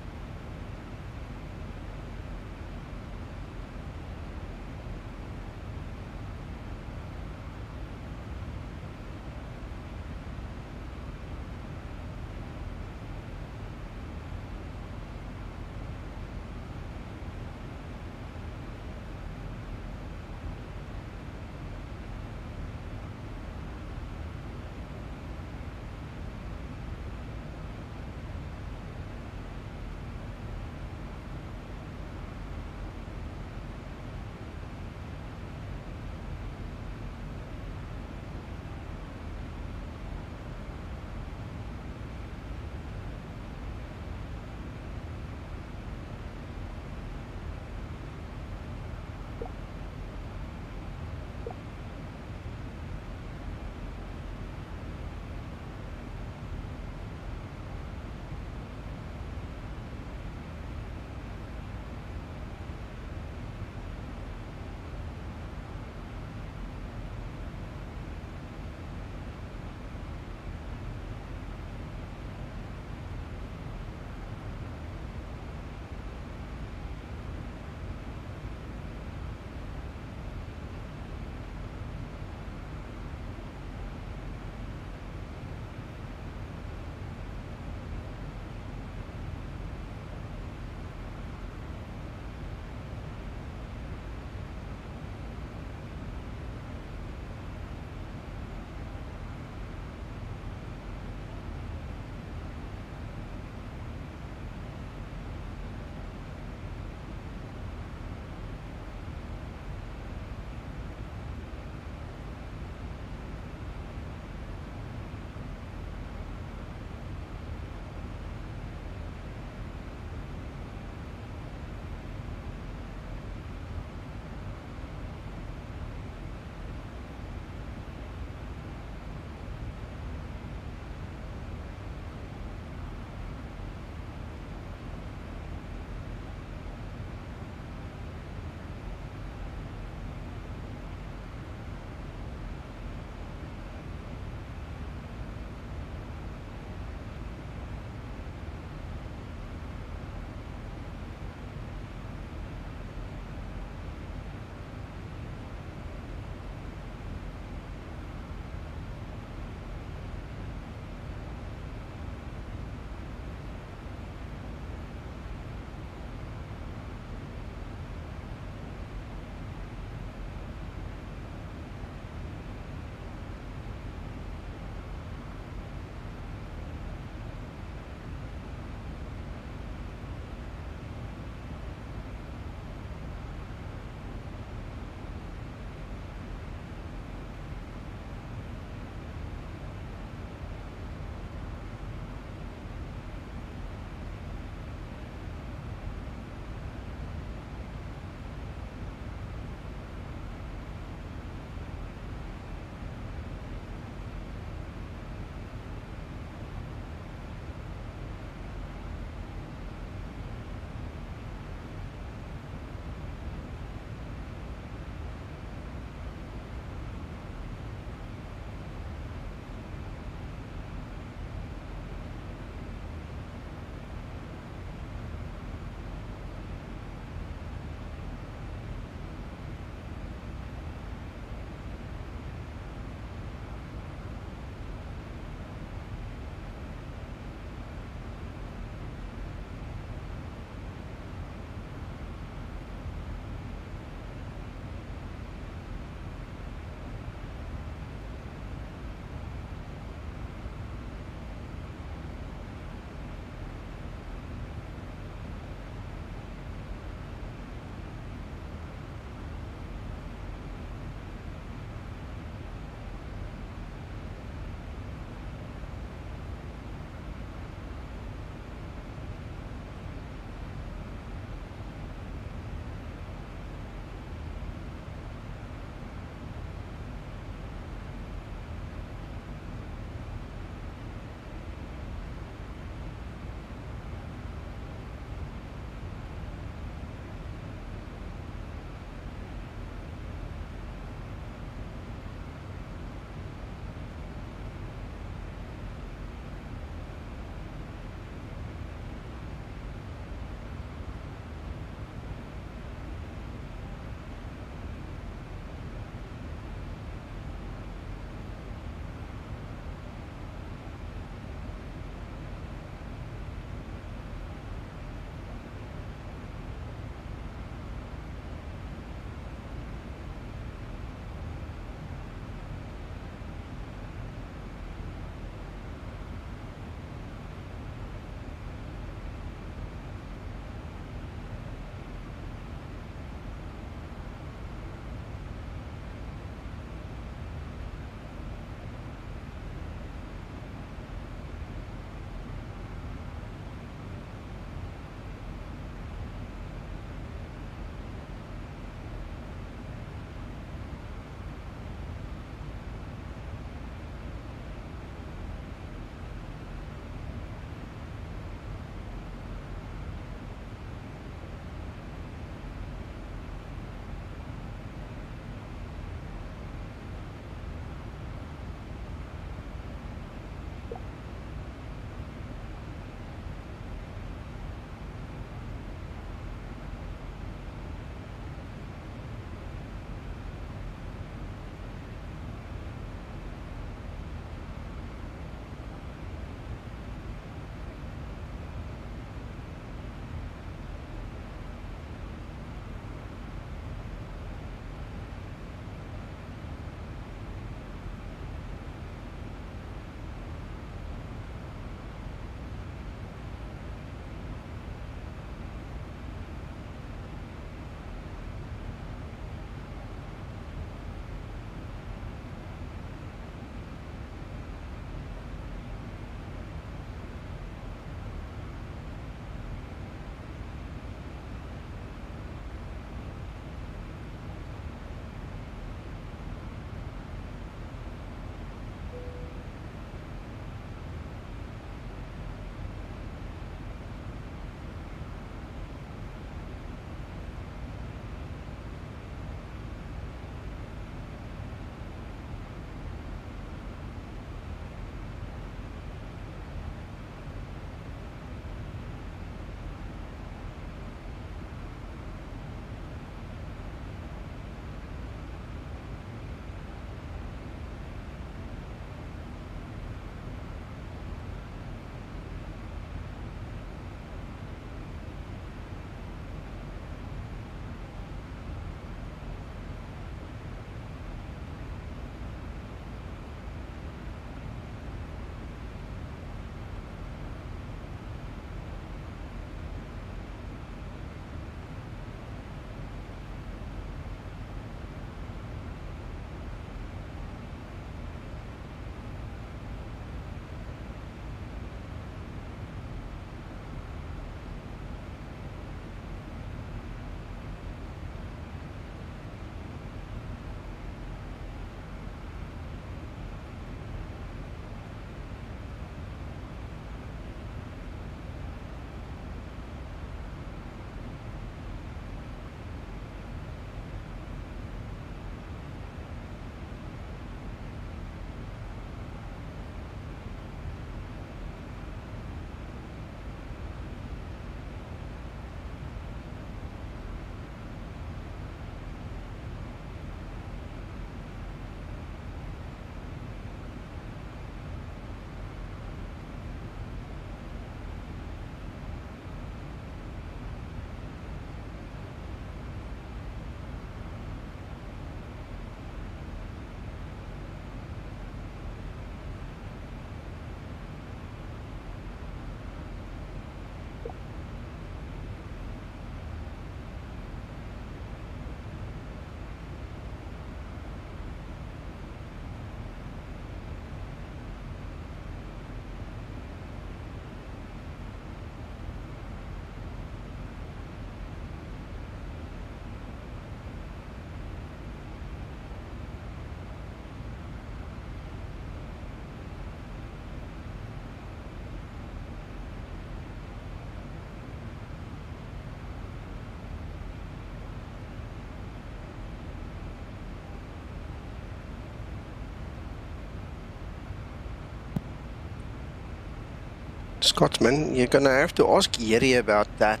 Scotsman, you're gonna have to ask Yeri about that.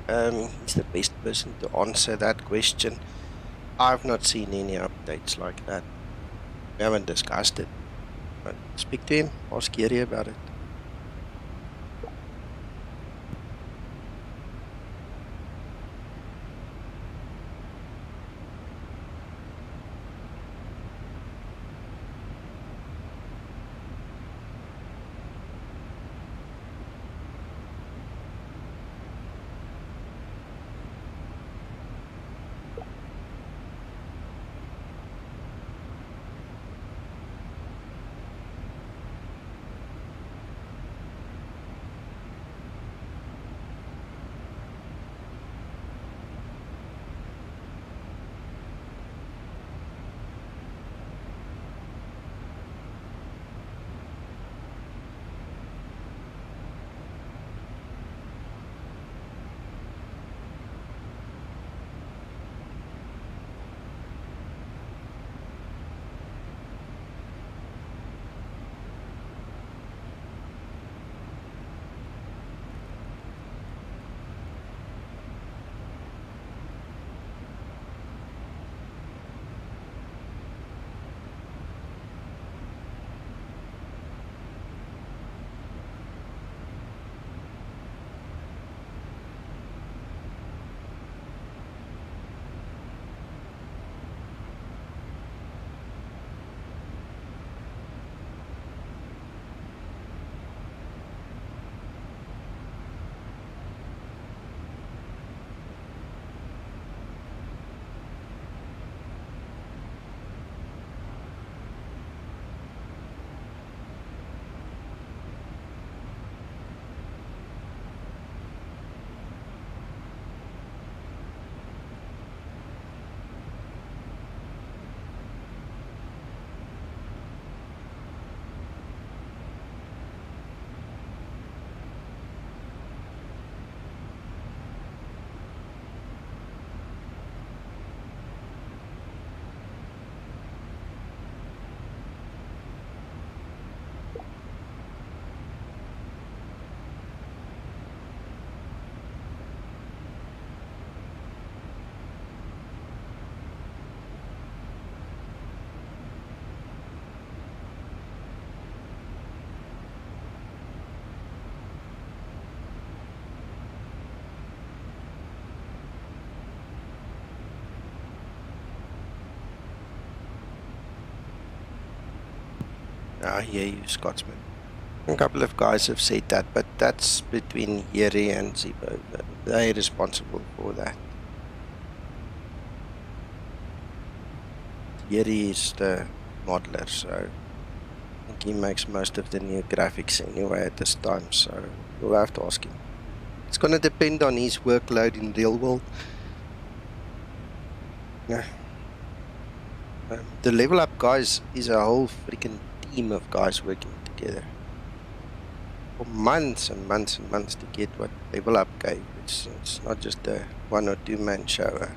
He's the best person to answer that question. I've not seen any updates like that. We haven't discussed it. But speak to him, ask Yeri about it. I hear you, Scotsman. A couple of guys have said that, but that's between Yeri and Zibo. They're responsible for that. Yeri is the modeler, so I think he makes most of the new graphics anyway at this time, so you'll have to ask him. It's going to depend on his workload in real world. Yeah. The level up guys is a whole freaking team of guys working together for months and months and months to get what level up gave. It's not just a 1 or 2 man show.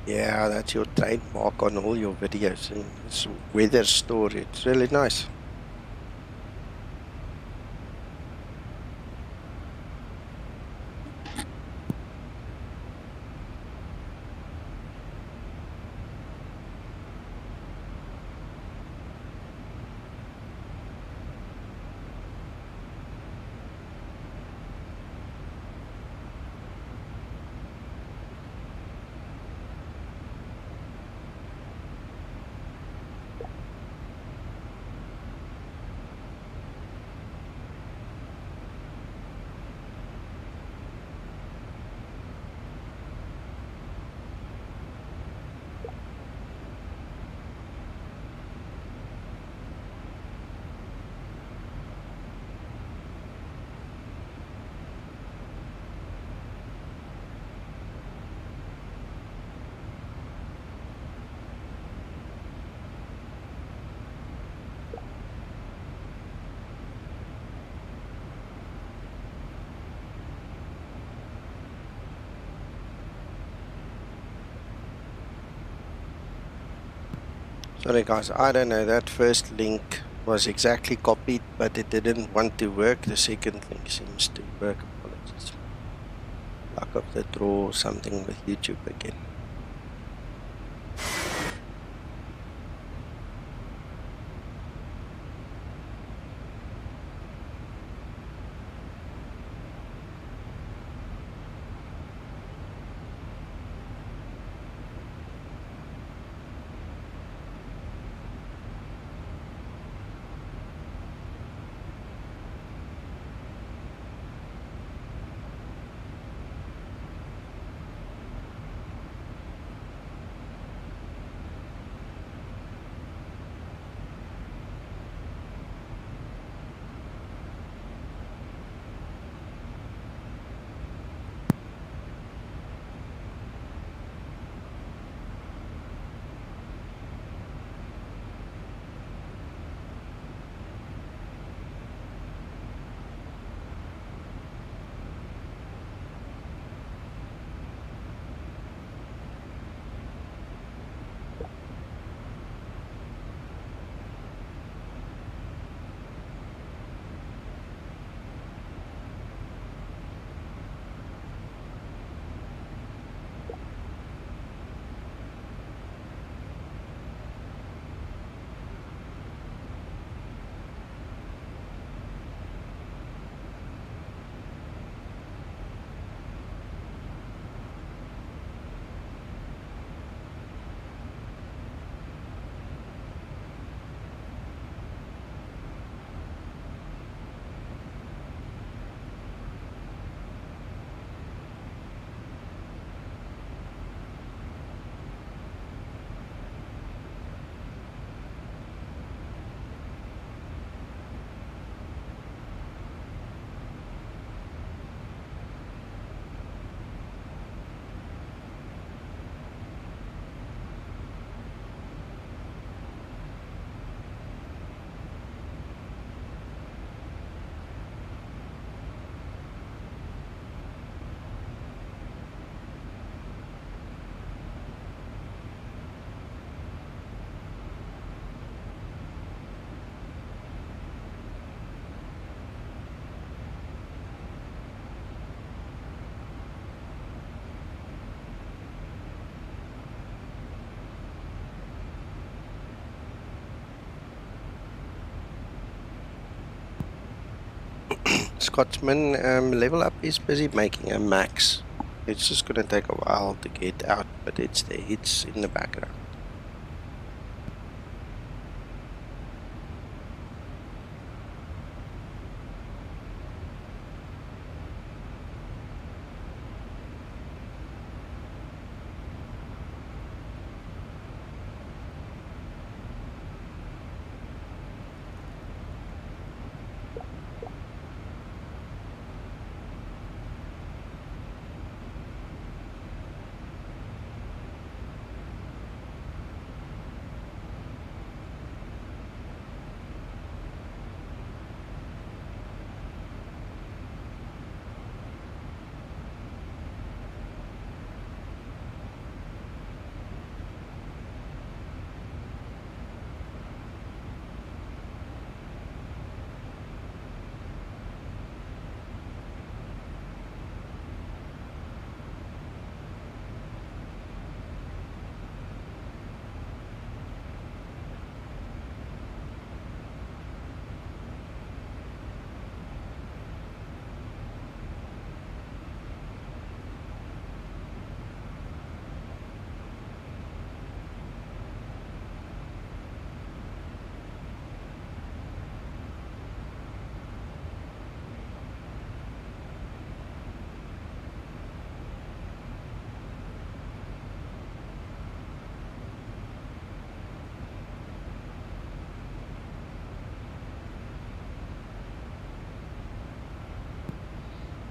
Yeah, that's your trademark on all your videos, and it's weather story. It's really nice. Sorry guys, I don't know, that first link was exactly copied, but it didn't want to work. The second link seems to work. Apologies. Luck of the draw, something with YouTube again. Scotsman, level up is busy making a max. It's just gonna take a while to get out, but it's there, it's in the background.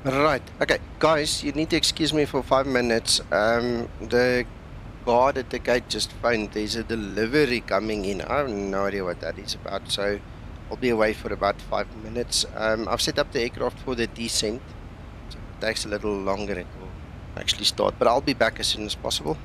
Right. Okay, guys, you need to excuse me for 5 minutes. The guard at the gate just phoned. There's a delivery coming in. I have no idea what that is about, so I'll be away for about 5 minutes. I've set up the aircraft for the descent, so if it takes a little longer, it will actually start. But I'll be back as soon as possible.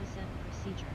descent procedure.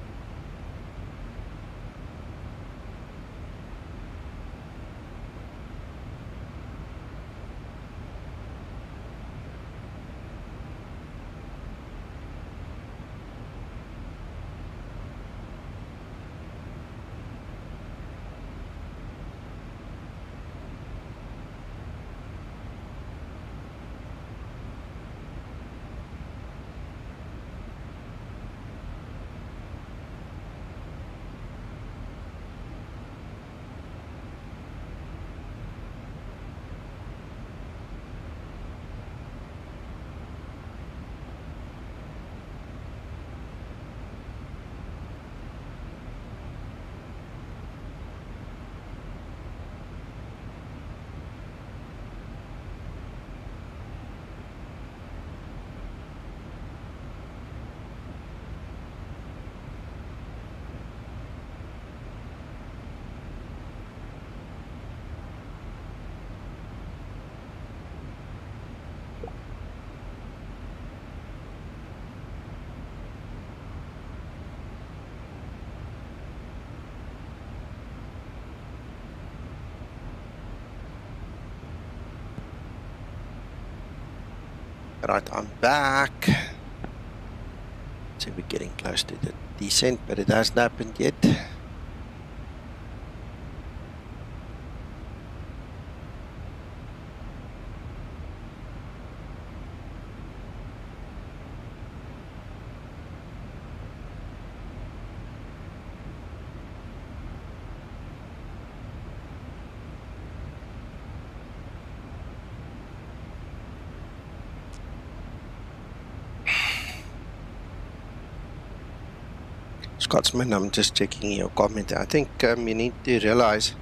Right, I'm back. So we're getting close to the descent, but it hasn't happened yet. Scotsman, I'm just checking your comment. I think you need to realize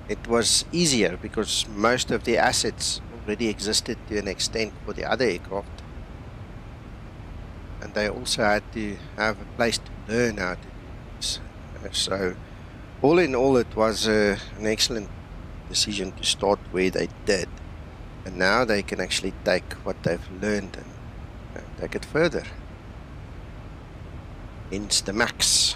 it was easier because most of the assets already existed to an extent for the other aircraft. And they also had to have a place to learn how to do this. So all in all, it was an excellent decision to start where they did. And now they can actually take what they've learned and take it further. Hence the max.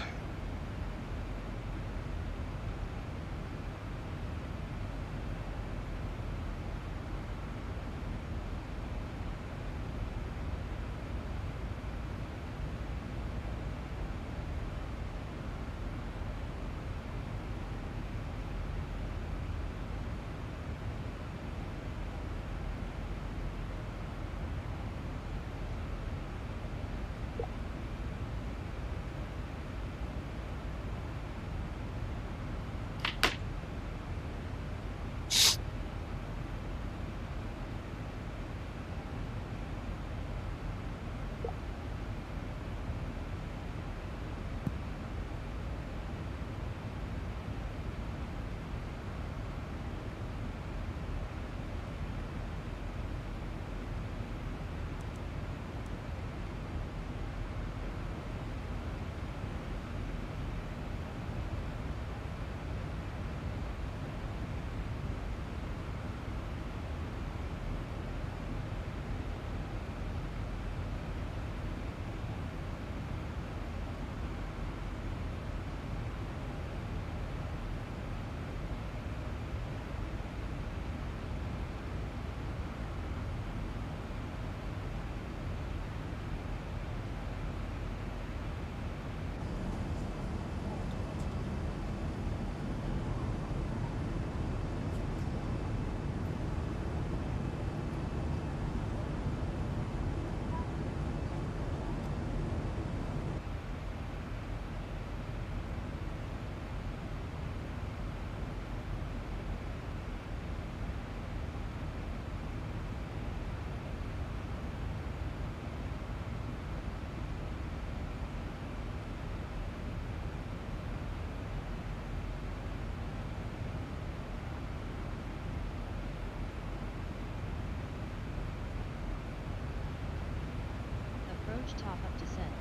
Approach top-up descent.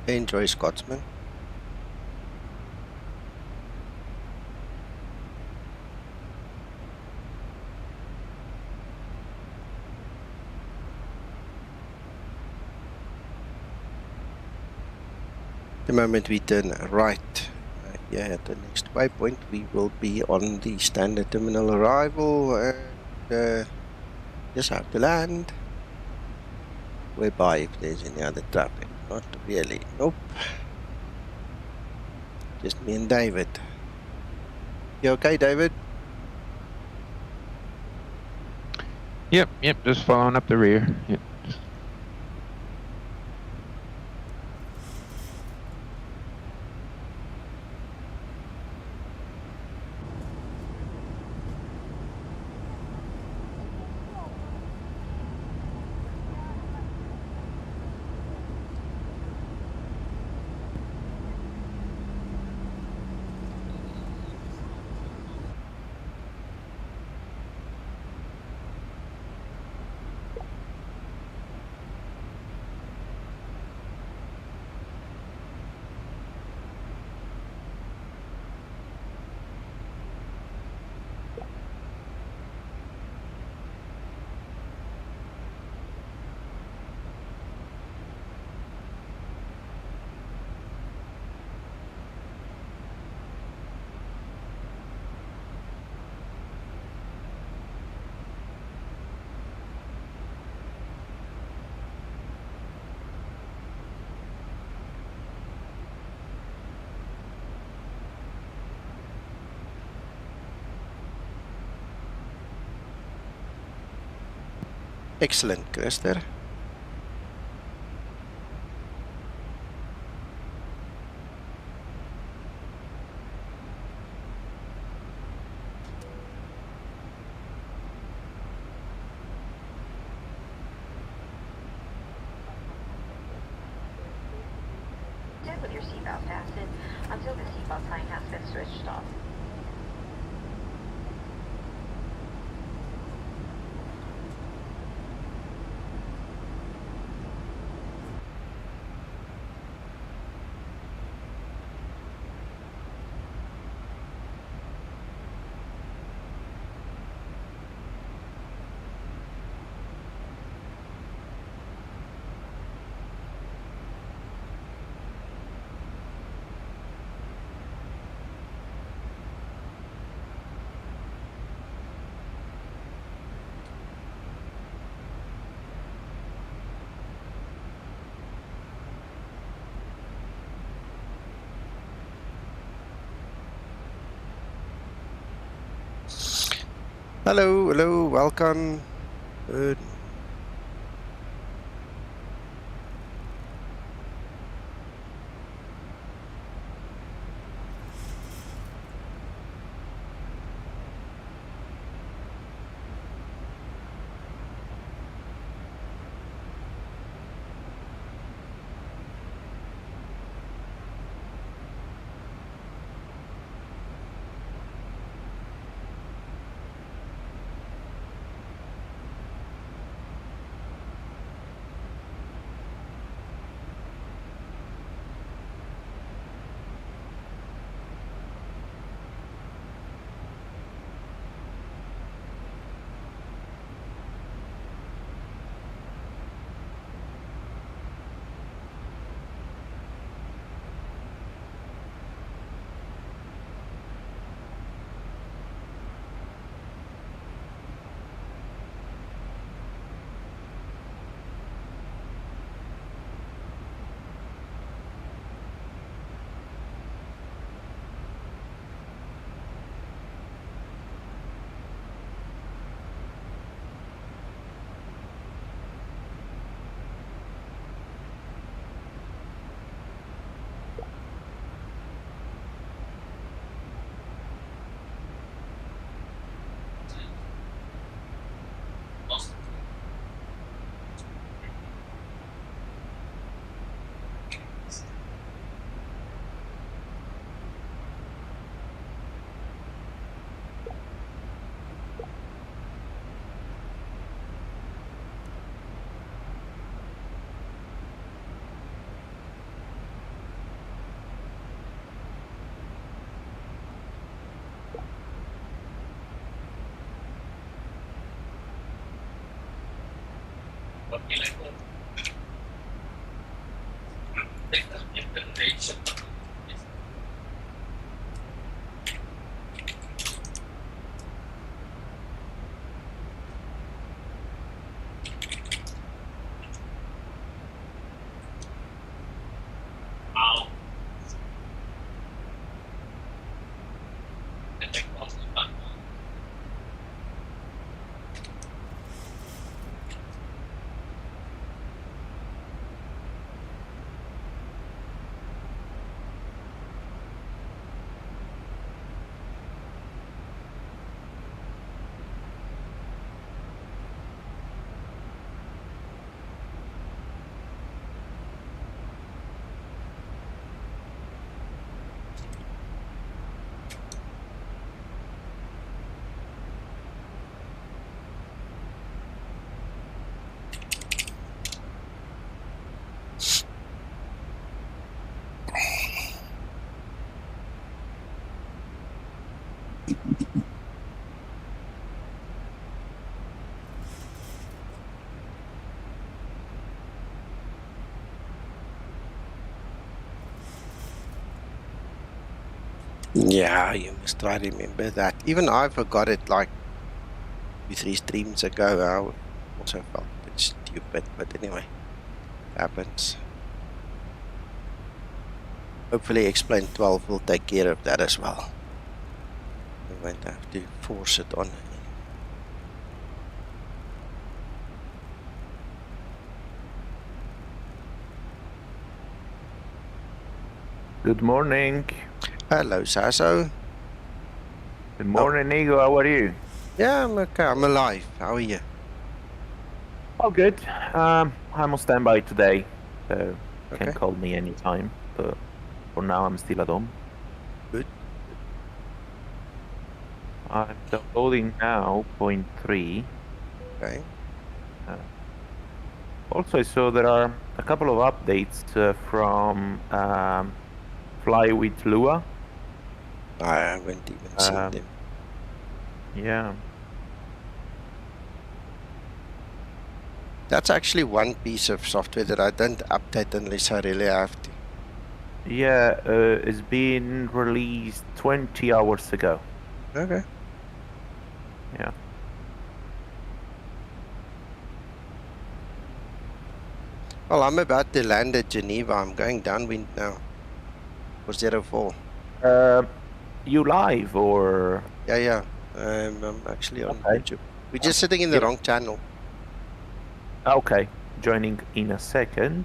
Enjoy, Scotsman. The moment we turn right here at the next waypoint, we will be on the standard terminal arrival and just have to land. Whereby if there's any other traffic, not really. Nope. Just me and David. You okay, David? Yep, just following up the rear. Yep. Excellent, Christer. With your seatbelt fastened until the seatbelt sign has been switched off. Hello, welcome. Good. Yeah, you must try to remember that. Even I forgot it like 2-3 streams ago. I also felt a bit stupid, but anyway, it happens. Hopefully Explain 12 will take care of that as well. We won't have to force it on. Good morning. Hello, Sasso. Good morning, Nigo. How are you? Yeah, I'm okay. I'm alive. How are you? Oh, good. I'm on standby today, so you Okay. can call me anytime. But for now, I'm still at home. Good. I'm downloading now 0.3. Okay. Also, I saw there are a couple of updates from Fly with Lua. I haven't even seen them. Yeah. That's actually one piece of software that I don't update unless I really have to. Yeah, it's been released 20 hours ago. Okay. Yeah. Well, I'm about to land at Geneva. I'm going downwind now for 04. You live or? Yeah. I'm actually on Okay. YouTube. We're just sitting in the wrong channel. Okay, joining in a second.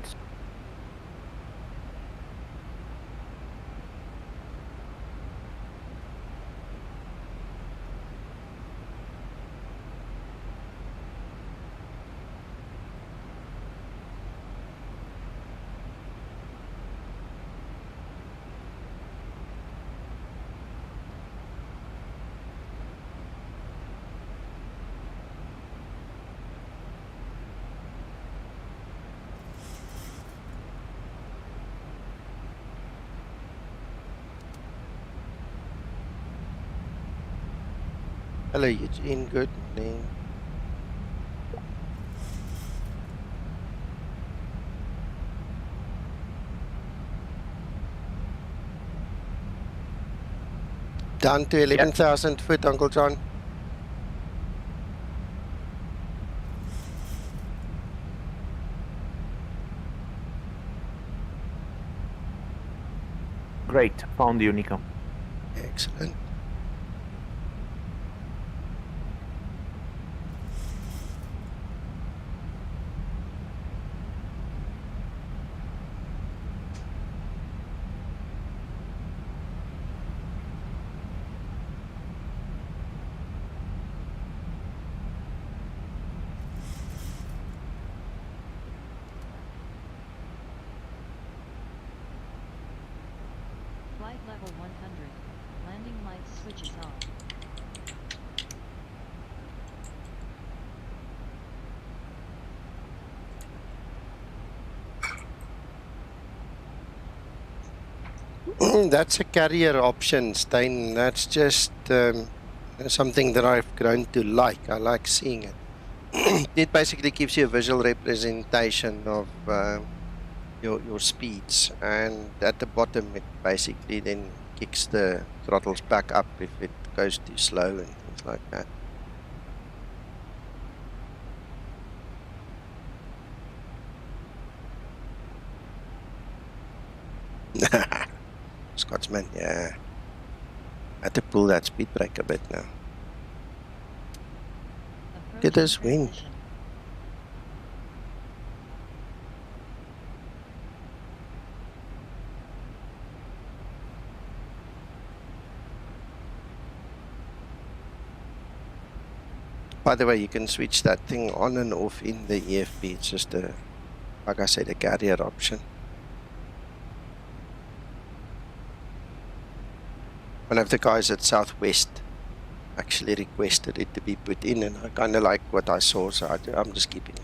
Hello, Eugene. Good morning. Down to 11,000 foot, Uncle John. Great, found you, Nico. Excellent. Flight level 100. Landing lights switches off. That's a carrier option, Stein. That's just something that I've grown to like. I like seeing it. it basically gives you a visual representation of your speeds, and at the bottom it basically then kicks the throttles back up if it goes too slow and things like that. Scotsman, yeah. Had to pull that speed brake a bit now. Look at this wind. By the way, you can switch that thing on and off in the EFB. It's just a, like I said, a carrier option. One of the guys at Southwest actually requested it to be put in, and I kind of like what I saw, so I'm just keeping it.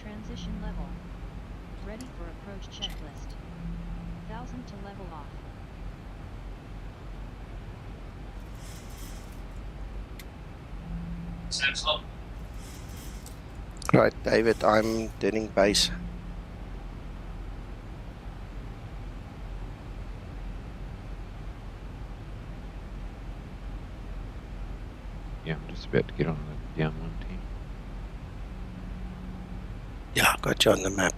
Transition level. Ready for approach checklist. 1000 to level off. Right, David, I'm turning base. Yeah, I'm just about to get on the down one team. Yeah, got you on the map.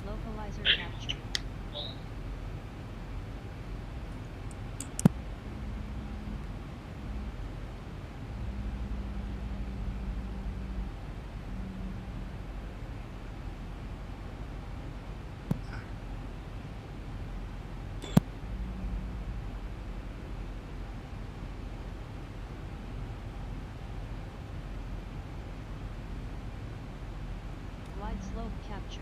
Localizer capture. Glide slope capture.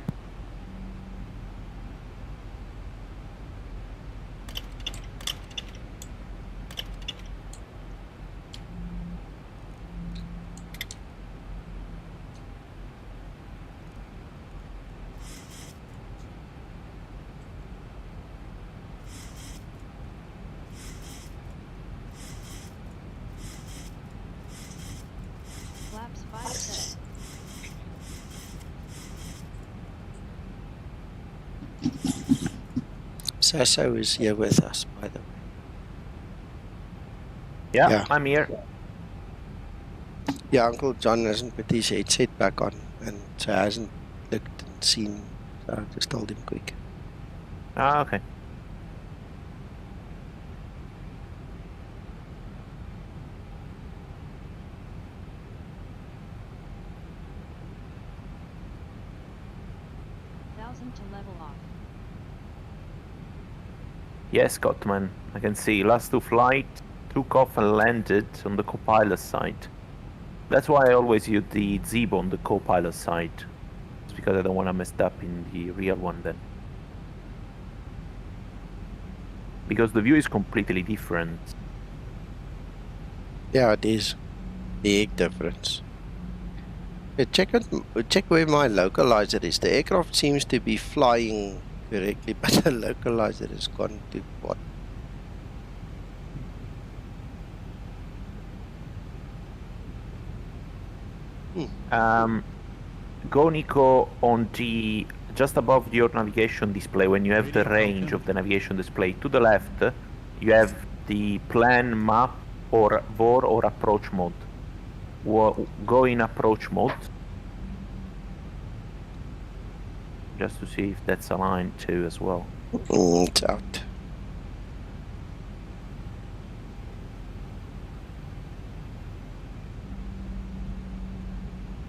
Flaps 5 set. Sasso is here with us, by the way. Yeah, I'm here. Yeah, Uncle John hasn't put his headset back on, and so hasn't looked and seen, so I just told him quick. Ah, okay. to level off. Yes, Gottman. I can see. Last two flight took off and landed on the co-pilot side. That's why I always use the Zibo on the co-pilot side. It's because I don't want to mess up in the real one then. Because the view is completely different. Yeah, it is. Big difference. Check where my localizer is. The aircraft seems to be flying correctly, but the localizer has gone to what? Go, Nico, on the just above your navigation display. When you have the range of the navigation display to the left, you have the plan, map, or VOR or approach mode. Go in approach mode, just to see if that's aligned too as well. It's out.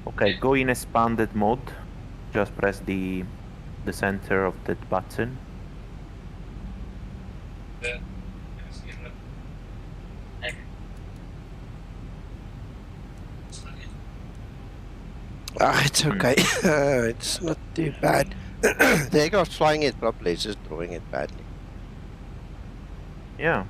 Okay, go in expanded mode. Just press the center of that button. It's okay. It's not too bad. The aircraft's flying it properly, it's just drawing it badly. Yeah.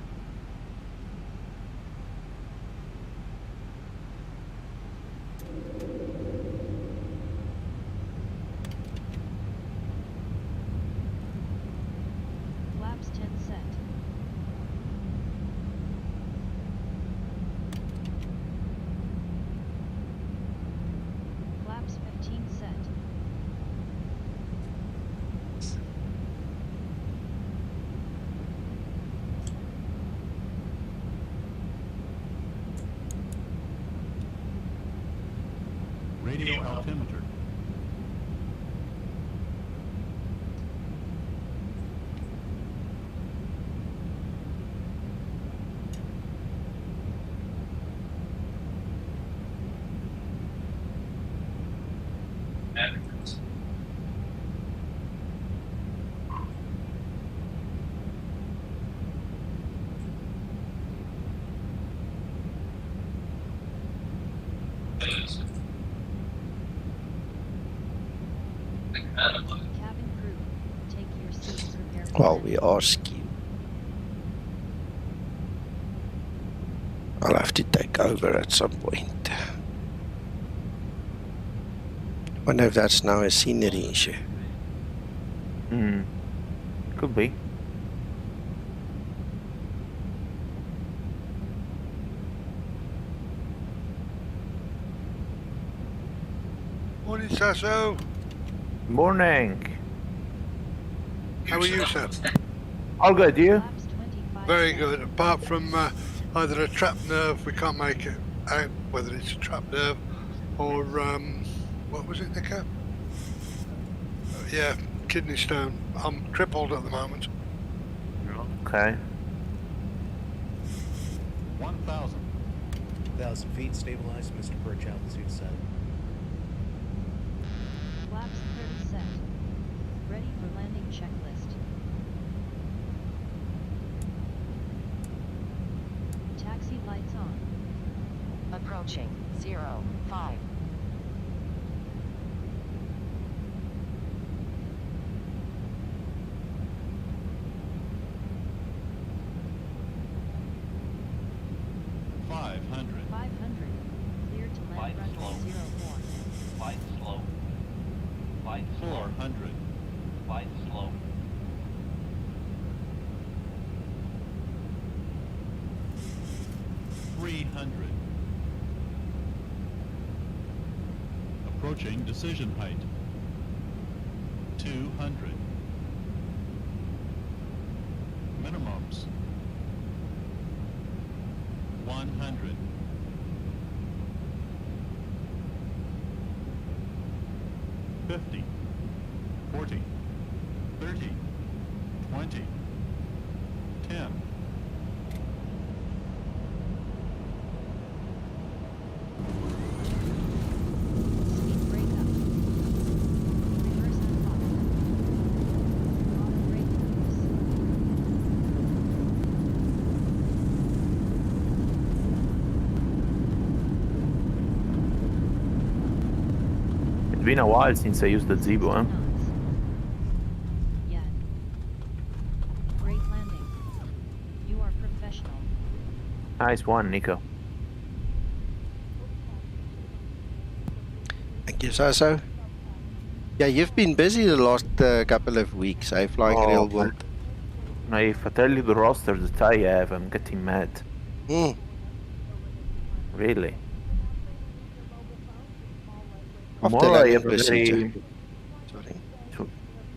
Flaps 10 set. Flaps 15 set. Radio altimeter. Cabin crew, take your seats, prepare for Well, landing. we are skewed. I'll have to take over at some point. Wonder if that's now a scenery issue. Could be. Morning, Sasso. Morning. How are you, sir? All good, you? Flaps 25 Very set. good. Apart from either a trapped nerve, we can't make it out whether it's a trapped nerve or what was it, Nico? Yeah, kidney stone. I'm crippled at the moment. Okay. 1,000. 1,000 feet, stabilized, Mr. Perch, altitude set. Flaps 30 set. Ready for landing checklist. Taxi lights on. Approaching 05. $500. 500. Clear to land runway 04. Light slow. Light slow. 400. Light slow. $300. Approaching decision height. 200. Minimums. 100. 50. 40. 30. 20. 10. Speed break up. Reverse unlock. been a while since I used the Zibo, huh? Yeah. Great landing. You are professional. Nice one, Nico. Thank you, Saso. Yeah, you've been busy the last couple of weeks, flying real world. If I tell you the roster that I have, I'm getting mad. Really. Tomorrow I have a very...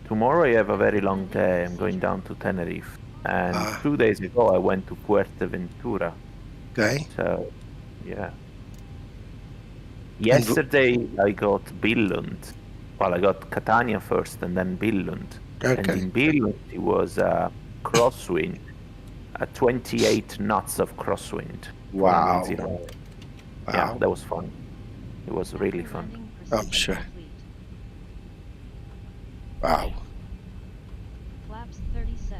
Tomorrow I have a very long day. I'm going down to Tenerife. And 2 days ago I went to Fuerteventura. Okay. So, yeah. Yesterday I got Billund. Well, I got Catania first and then Billund. Okay. And in Billund it was a crosswind. 28 knots of crosswind. Wow. Yeah, that was fun. It was really fun. I'm sure. Wow. Flaps 30 set.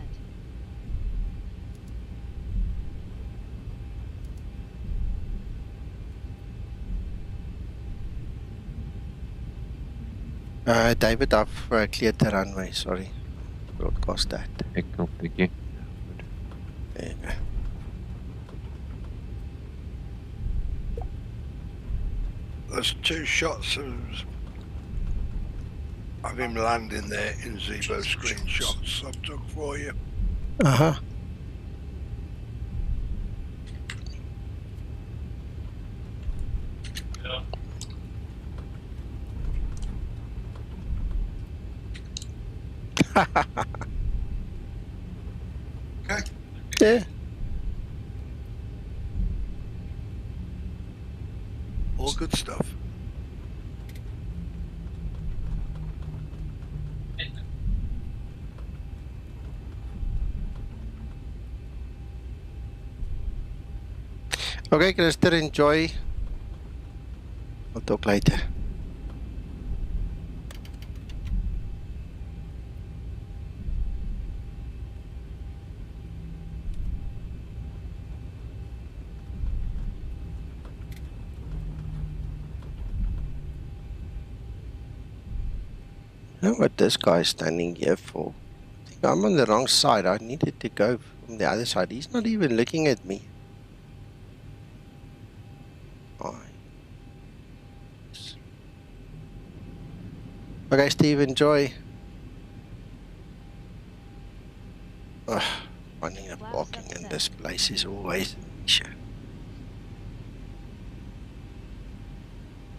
David, I've cleared the runway, sorry. Broadcast that. Cool, thank you. There you go. There's 2 shots of him landing there in Zibo screenshots I took for you. Okay. Yeah. All good stuff. Okay, Krister, enjoy. We'll talk later. I don't know what this guy's standing here for. I think I'm on the wrong side. I needed to go from the other side. He's not even looking at me. Okay, Steve, enjoy. Finding a parking in this place is always an issue.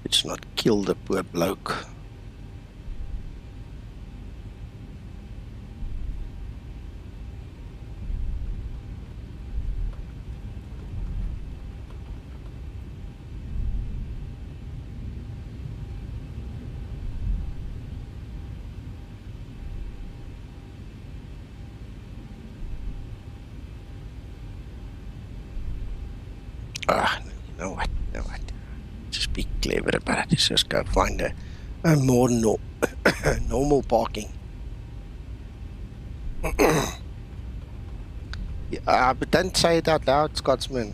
It's not kill the poor bloke. You know what? Just be clever about it. Just go find a more normal parking. Yeah, but don't say it out loud, Scotsman.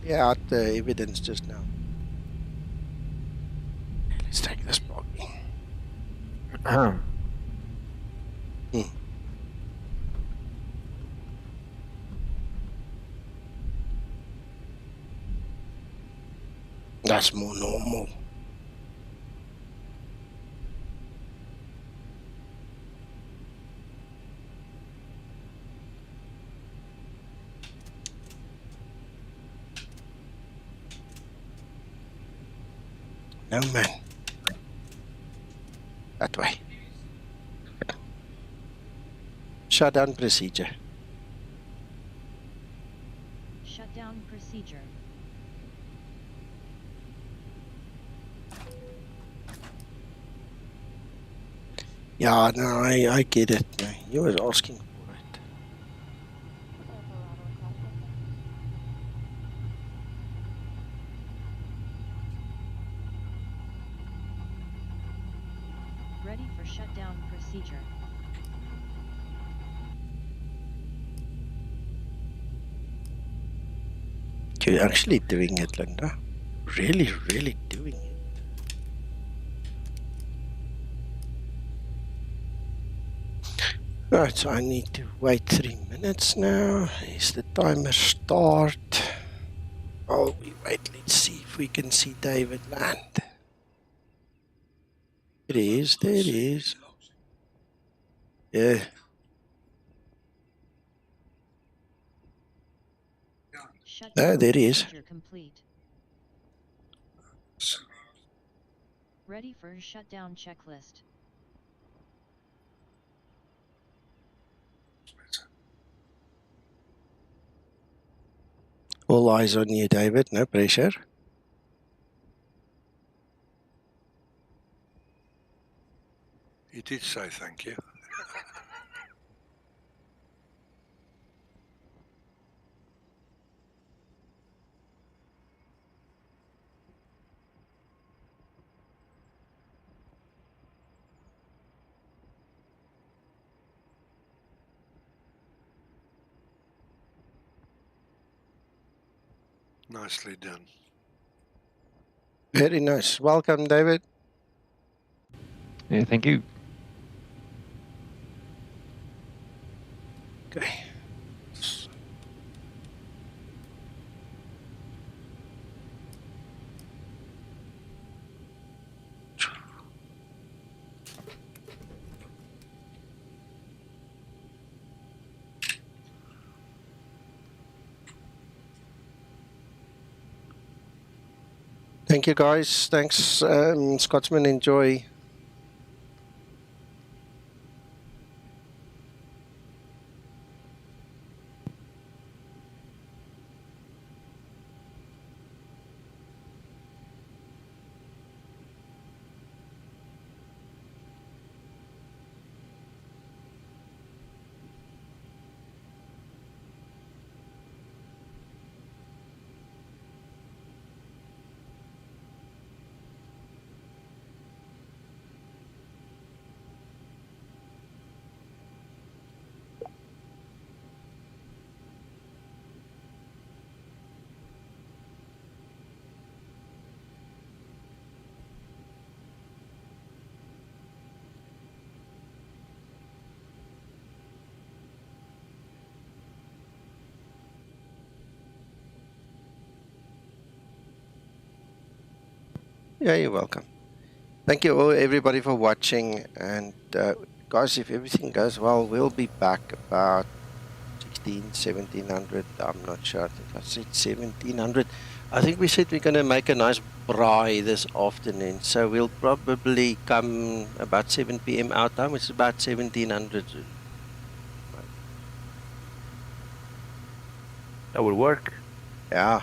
Clear out the evidence just now. Let's take this parking. That's more normal. No, man. That way. Shutdown procedure. Shutdown procedure. Yeah, no, I get it. He was asking for it. Ready for shutdown procedure. You're actually doing it, Linda. Really, really doing it. Right, so I need to wait 3 minutes now. Is the timer start? Oh, we wait. Let's see if we can see David land. There it is. There it is. Yeah. Shutdown There he is. procedure complete. Ready for shutdown checklist. All eyes on you, David. No pressure. He did say thank you. Nicely done. Very nice. Welcome, David. Yeah, thank you. Okay. Thank you, guys. Thanks, Scotsman. Enjoy. Yeah, you're welcome. Thank you all, everybody, for watching. And guys, if everything goes well, we'll be back about 1700. I'm not sure. I think I said 1700. I think we said we're going to make a nice braai this afternoon. So we'll probably come about 7 p.m. our time, which is about 1700. That will work. Yeah.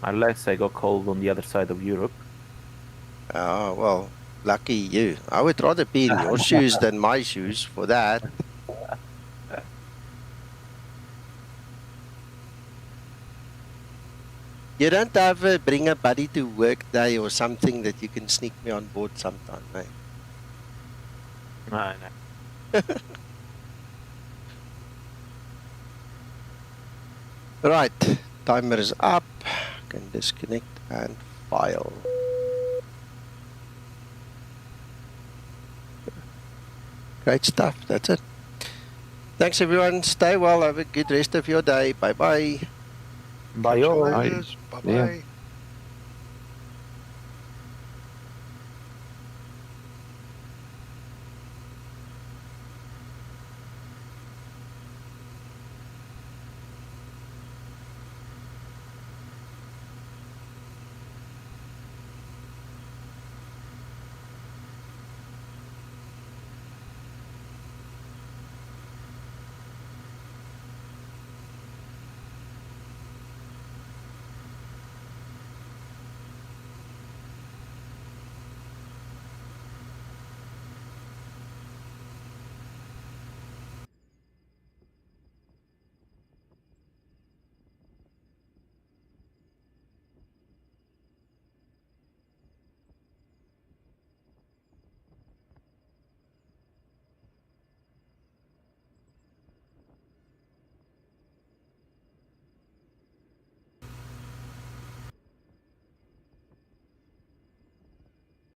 Unless I got cold on the other side of Europe. Oh, well, lucky you. I would rather be in your shoes than my shoes for that. You don't have bring a buddy to work day or something that you can sneak me on board sometime, mate. No. Right, timer is up. Can disconnect and file. Great stuff. That's it. Thanks, everyone. Stay well. Have a good rest of your day. Bye-bye. Bye, all. Bye-bye. Yeah. Bye-bye.